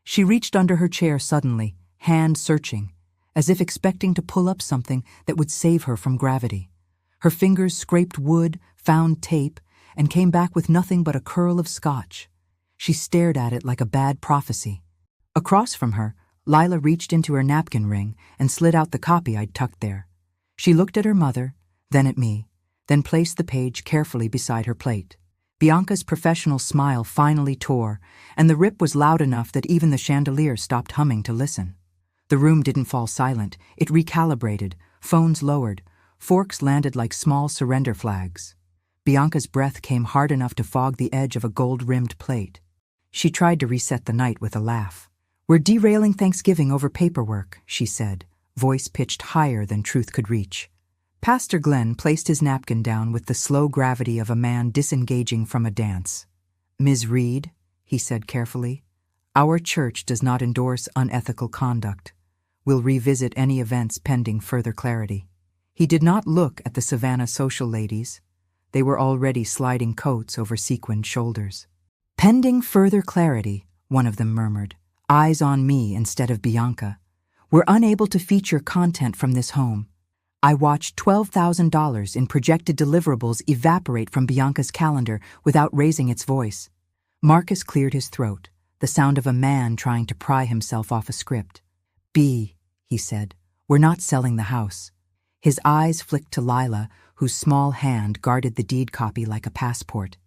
She reached under her chair suddenly, hand searching, as if expecting to pull up something that would save her from gravity. Her fingers scraped wood, found tape, and came back with nothing but a curl of scotch. She stared at it like a bad prophecy. Across from her, Lila reached into her napkin ring and slid out the copy I'd tucked there. She looked at her mother, then at me, then placed the page carefully beside her plate. Bianca's professional smile finally tore, and the rip was loud enough that even the chandelier stopped humming to listen. The room didn't fall silent. It recalibrated, phones lowered, forks landed like small surrender flags. Bianca's breath came hard enough to fog the edge of a gold-rimmed plate. She tried to reset the night with a laugh. We're derailing Thanksgiving over paperwork, she said, voice pitched higher than truth could reach. Pastor Glenn placed his napkin down with the slow gravity of a man disengaging from a dance. Ms. Reed, he said carefully, our church does not endorse unethical conduct. We'll revisit any events pending further clarity. He did not look at the Savannah social ladies. They were already sliding coats over sequined shoulders. Pending further clarity, one of them murmured, eyes on me instead of Bianca. We're unable to feature content from this home. I watched $12,000 in projected deliverables evaporate from Bianca's calendar without raising its voice. Marcus cleared his throat, the sound of a man trying to pry himself off a script. B, he said, we're not selling the house. His eyes flicked to Lila, whose small hand guarded the deed copy like a passport.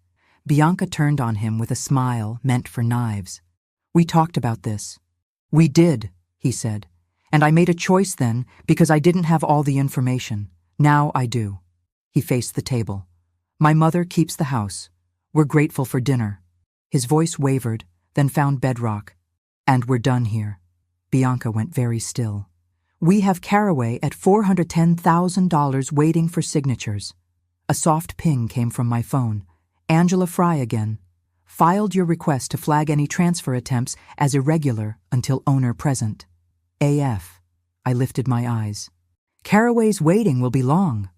Bianca turned on him with a smile meant for knives. We talked about this. We did, he said. And I made a choice then because I didn't have all the information. Now I do. He faced the table. My mother keeps the house. We're grateful for dinner. His voice wavered, then found bedrock. And we're done here. Bianca went very still. We have Caraway at $410,000 waiting for signatures. A soft ping came from my phone. Angela Fry again. Filed your request to flag any transfer attempts as irregular until owner present. AF. I lifted my eyes. Caraway's waiting will be long.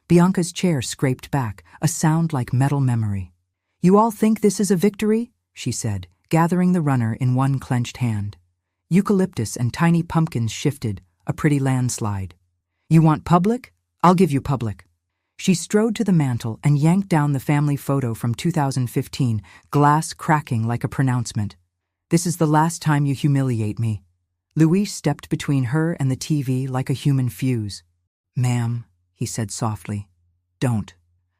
Bianca's chair scraped back, a sound like metal memory. You all think this is a victory? She said, gathering the runner in one clenched hand. Eucalyptus and tiny pumpkins shifted, a pretty landslide. You want public? I'll give you public. She strode to the mantel and yanked down the family photo from 2015, glass cracking like a pronouncement. This is the last time you humiliate me. Luis stepped between her and the TV like a human fuse. Ma'am, he said softly. Don't.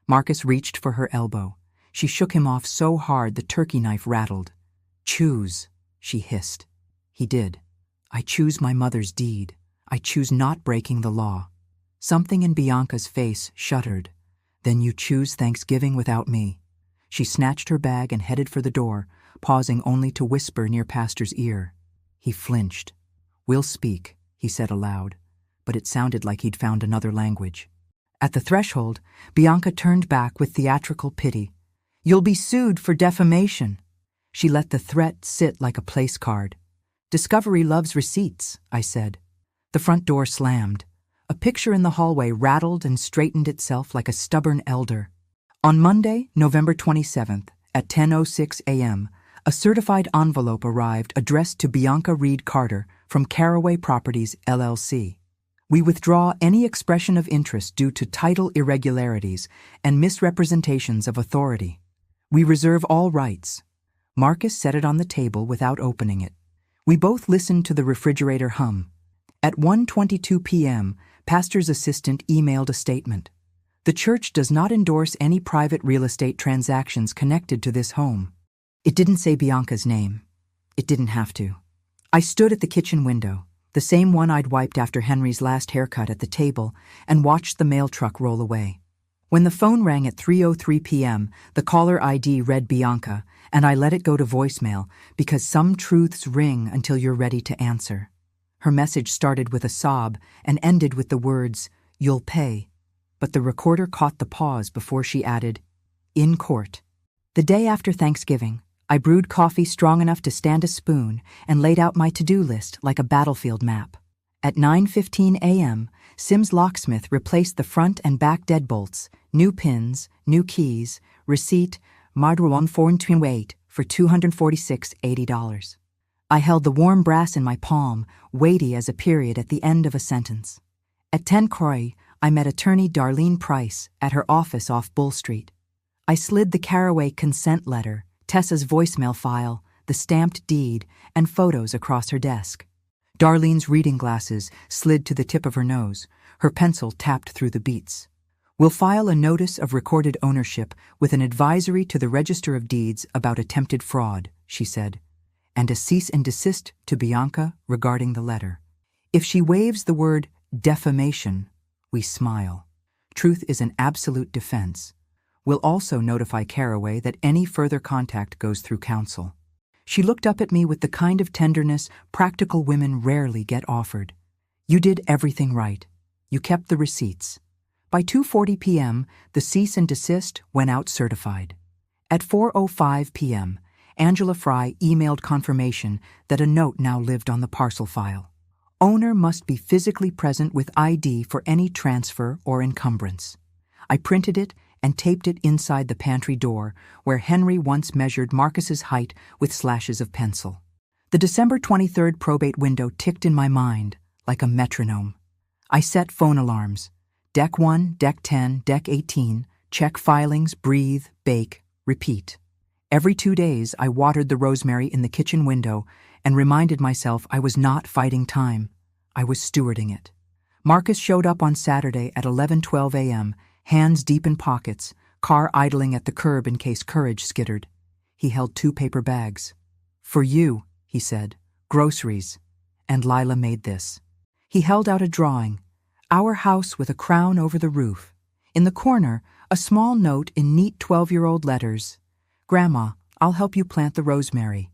Marcus reached for her elbow. She shook him off so hard the turkey knife rattled. Choose, she hissed. He did. I choose my mother's deed. I choose not breaking the law. Something in Bianca's face shuddered. Then you choose Thanksgiving without me. She snatched her bag and headed for the door, pausing only to whisper near Pastor's ear. He flinched. We'll speak, he said aloud, but it sounded like he'd found another language. At the threshold, Bianca turned back with theatrical pity. You'll be sued for defamation. She let the threat sit like a place card. Discovery loves receipts, I said. The front door slammed. A picture in the hallway rattled and straightened itself like a stubborn elder. On Monday, November 27th, at 10:06 a.m., a certified envelope arrived addressed to Bianca Reed Carter from Caraway Properties, LLC. We withdraw any expression of interest due to title irregularities and misrepresentations of authority. We reserve all rights. Marcus set it on the table without opening it. We both listened to the refrigerator hum. At 1:22 p.m., Pastor's assistant emailed a statement. The church does not endorse any private real estate transactions connected to this home. It didn't say Bianca's name. It didn't have to. I stood at the kitchen window, the same one I'd wiped after Henry's last haircut at the table, and watched the mail truck roll away. When the phone rang at 3:03 p.m., the caller ID read Bianca, and I let it go to voicemail because some truths ring until you're ready to answer. Her message started with a sob and ended with the words, "You'll pay." But the recorder caught the pause before she added, "In court." The day after Thanksgiving, I brewed coffee strong enough to stand a spoon and laid out my to-do list like a battlefield map. At 9:15 a.m., Sims Locksmith replaced the front and back deadbolts, new pins, new keys, receipt, Marduan 428 for $246.80. I held the warm brass in my palm, weighty as a period at the end of a sentence. At 10 Croy, I met attorney Darlene Price at her office off Bull Street. I slid the Caraway consent letter, Tessa's voicemail file, the stamped deed, and photos across her desk. Darlene's reading glasses slid to the tip of her nose. Her pencil tapped through the beats. "We'll file a notice of recorded ownership with an advisory to the Register of Deeds about attempted fraud," she said, "and a cease and desist to Bianca regarding the letter. If she waives the word defamation, we smile. Truth is an absolute defense. We'll also notify Caraway that any further contact goes through counsel." She looked up at me with the kind of tenderness practical women rarely get offered. "You did everything right. You kept the receipts." By 2:40 p.m., the cease and desist went out certified. At 4:05 p.m., Angela Fry emailed confirmation that a note now lived on the parcel file. Owner must be physically present with ID for any transfer or encumbrance. I printed it and taped it inside the pantry door where Henry once measured Marcus's height with slashes of pencil. The December 23rd probate window ticked in my mind like a metronome. I set phone alarms. Deck 1, Deck 10, Deck 18, check filings, breathe, bake, repeat. Every 2 days, I watered the rosemary in the kitchen window and reminded myself I was not fighting time. I was stewarding it. Marcus showed up on Saturday at 11:12 a.m., hands deep in pockets, car idling at the curb in case courage skittered. He held 2 paper bags. "For you," he said, "groceries." And Lila made this. He held out a drawing, our house with a crown over the roof. In the corner, a small note in neat 12-year-old letters. "Grandma, I'll help you plant the rosemary."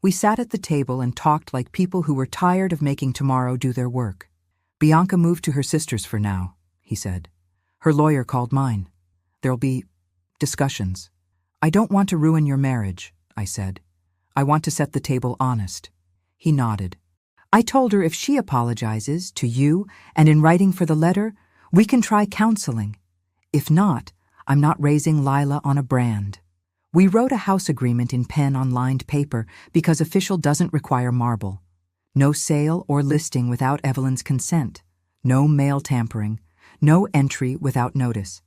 We sat at the table and talked like people who were tired of making tomorrow do their work. "Bianca moved to her sister's for now," he said. "Her lawyer called mine. There'll be discussions." "I don't want to ruin your marriage," I said. "I want to set the table honest." He nodded. "I told her if she apologizes to you and in writing for the letter, we can try counseling. If not, I'm not raising Lila on a brand." We wrote a house agreement in pen on lined paper because official doesn't require marble. No sale or listing without Evelyn's consent. No mail tampering. No entry without notice.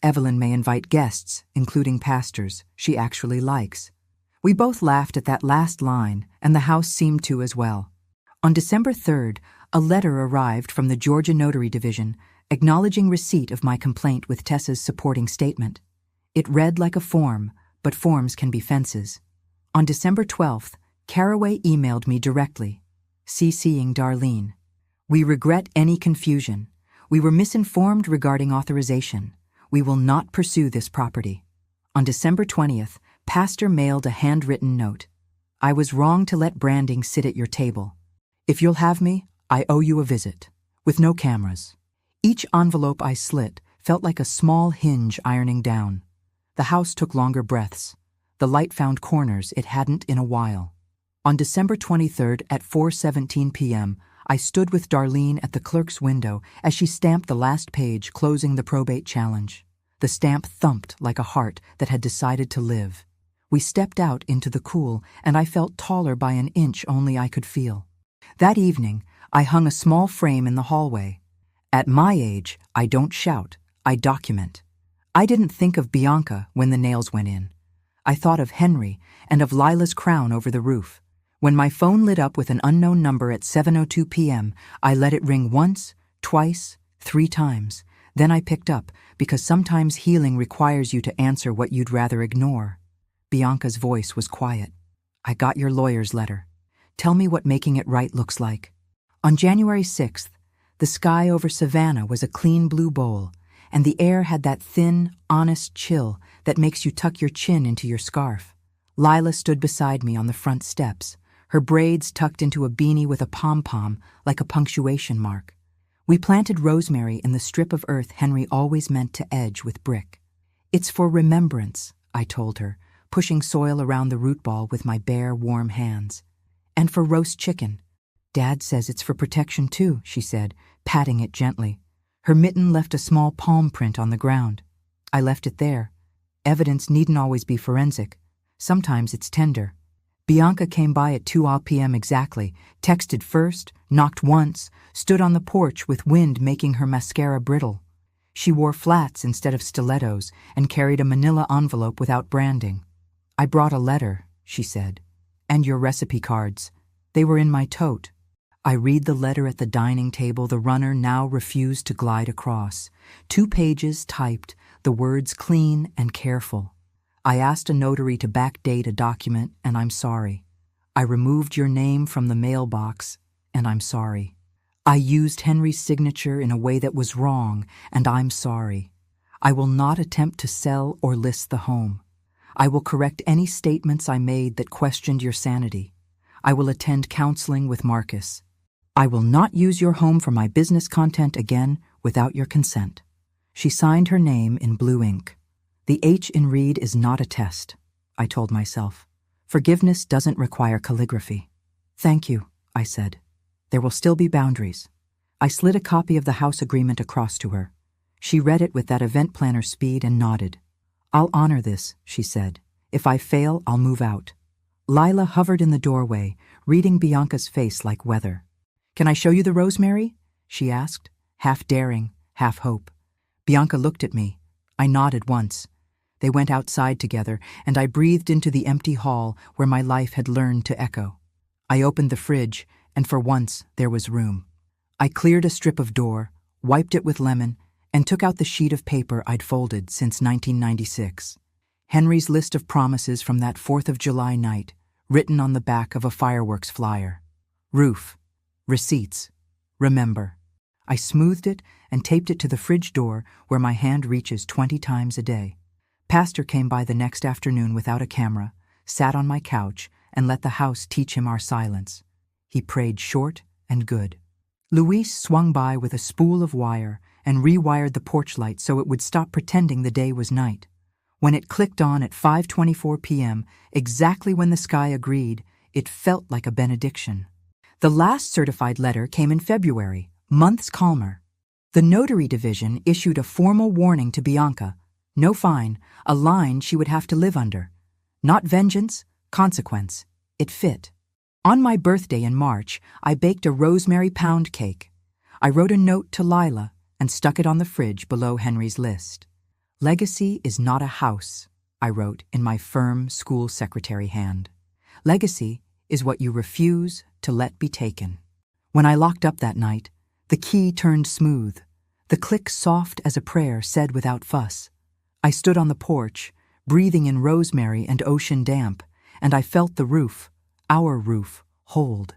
Evelyn may invite guests, including pastors, she actually likes. We both laughed at that last line, and the house seemed to as well. On December 3rd, a letter arrived from the Georgia Notary Division acknowledging receipt of my complaint with Tessa's supporting statement. It read like a form, but forms can be fences. On December 12th, Caraway emailed me directly, CCing Darlene. "We regret any confusion. We were misinformed regarding authorization. We will not pursue this property." On December 20th, Pastor mailed a handwritten note. "I was wrong to let branding sit at your table. If you'll have me, I owe you a visit, with no cameras." Each envelope I slit felt like a small hinge ironing down. The house took longer breaths. The light found corners it hadn't in a while. On December 23rd at 4:17 p.m., I stood with Darlene at the clerk's window as she stamped the last page closing the probate challenge. The stamp thumped like a heart that had decided to live. We stepped out into the cool, and I felt taller by an inch only I could feel. That evening, I hung a small frame in the hallway. At my age, I don't shout, I document. I didn't think of Bianca when the nails went in. I thought of Henry and of Lila's crown over the roof. When my phone lit up with an unknown number at 7:02 p.m., I let it ring once, twice, 3 times, Then I picked up, because sometimes healing requires you to answer what you'd rather ignore. Bianca's voice was quiet. I got your lawyer's letter. Tell me what making it right looks like. On January 6th, the sky over Savannah was a clean blue bowl, and the air had that thin, honest chill that makes you tuck your chin into your scarf. Lila stood beside me on the front steps, her braids tucked into a beanie with a pom-pom like a punctuation mark. We planted rosemary in the strip of earth Henry always meant to edge with brick. It's for remembrance, I told her, pushing soil around the root ball with my bare, warm hands. And for roast chicken. Dad says it's for protection too, she said, patting it gently. Her mitten left a small palm print on the ground. I left it there. Evidence needn't always be forensic. Sometimes it's tender. Bianca came by at 2 p.m. exactly, texted first, knocked once, stood on the porch with wind making her mascara brittle. She wore flats instead of stilettos and carried a manila envelope without branding. I brought a letter, she said, and your recipe cards. They were in my tote. I read the letter at the dining table the runner now refused to glide across. 2 pages typed, the words clean and careful. I asked a notary to backdate a document, and I'm sorry. I removed your name from the mailbox, and I'm sorry. I used Henry's signature in a way that was wrong, and I'm sorry. I will not attempt to sell or list the home. I will correct any statements I made that questioned your sanity. I will attend counseling with Marcus. I will not use your home for my business content again without your consent. She signed her name in blue ink. The H in read is not a test, I told myself. Forgiveness doesn't require calligraphy. Thank you, I said. There will still be boundaries. I slid a copy of the house agreement across to her. She read it with that event planner speed and nodded. I'll honor this, she said. If I fail, I'll move out. Lila hovered in the doorway, reading Bianca's face like weather. Can I show you the rosemary? She asked, half daring, half hope. Bianca looked at me. I nodded once. They went outside together, and I breathed into the empty hall where my life had learned to echo. I opened the fridge, and for once there was room. I cleared a strip of door, wiped it with lemon, and took out the sheet of paper I'd folded since 1996. Henry's list of promises from that 4th of July night, written on the back of a fireworks flyer. Roof. Receipts. Remember. I smoothed it and taped it to the fridge door where my hand reaches 20 times a day. Pastor came by the next afternoon without a camera, sat on my couch, and let the house teach him our silence. He prayed short and good. Luis swung by with a spool of wire and rewired the porch light so it would stop pretending the day was night. When it clicked on at 5:24 p.m., exactly when the sky agreed, it felt like a benediction. The last certified letter came in February, months calmer. The notary division issued a formal warning to Bianca. No fine, a line she would have to live under. Not vengeance, consequence. It fit. On my birthday in March, I baked a rosemary pound cake. I wrote a note to Lila and stuck it on the fridge below Henry's list. Legacy is not a house, I wrote in my firm school secretary hand. Legacy is what you refuse to let be taken. When I locked up that night, the key turned smooth. The click soft as a prayer said without fuss. I stood on the porch, breathing in rosemary and ocean damp, and I felt the roof, our roof, hold.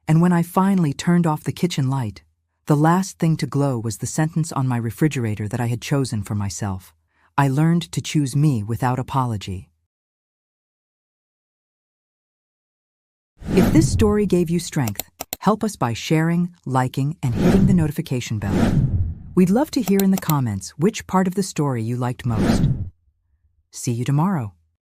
And when I finally turned off the kitchen light, the last thing to glow was the sentence on my refrigerator that I had chosen for myself. I learned to choose me without apology. If this story gave you strength, help us by sharing, liking, and hitting the notification bell. We'd love to hear in the comments which part of the story you liked most. See you tomorrow.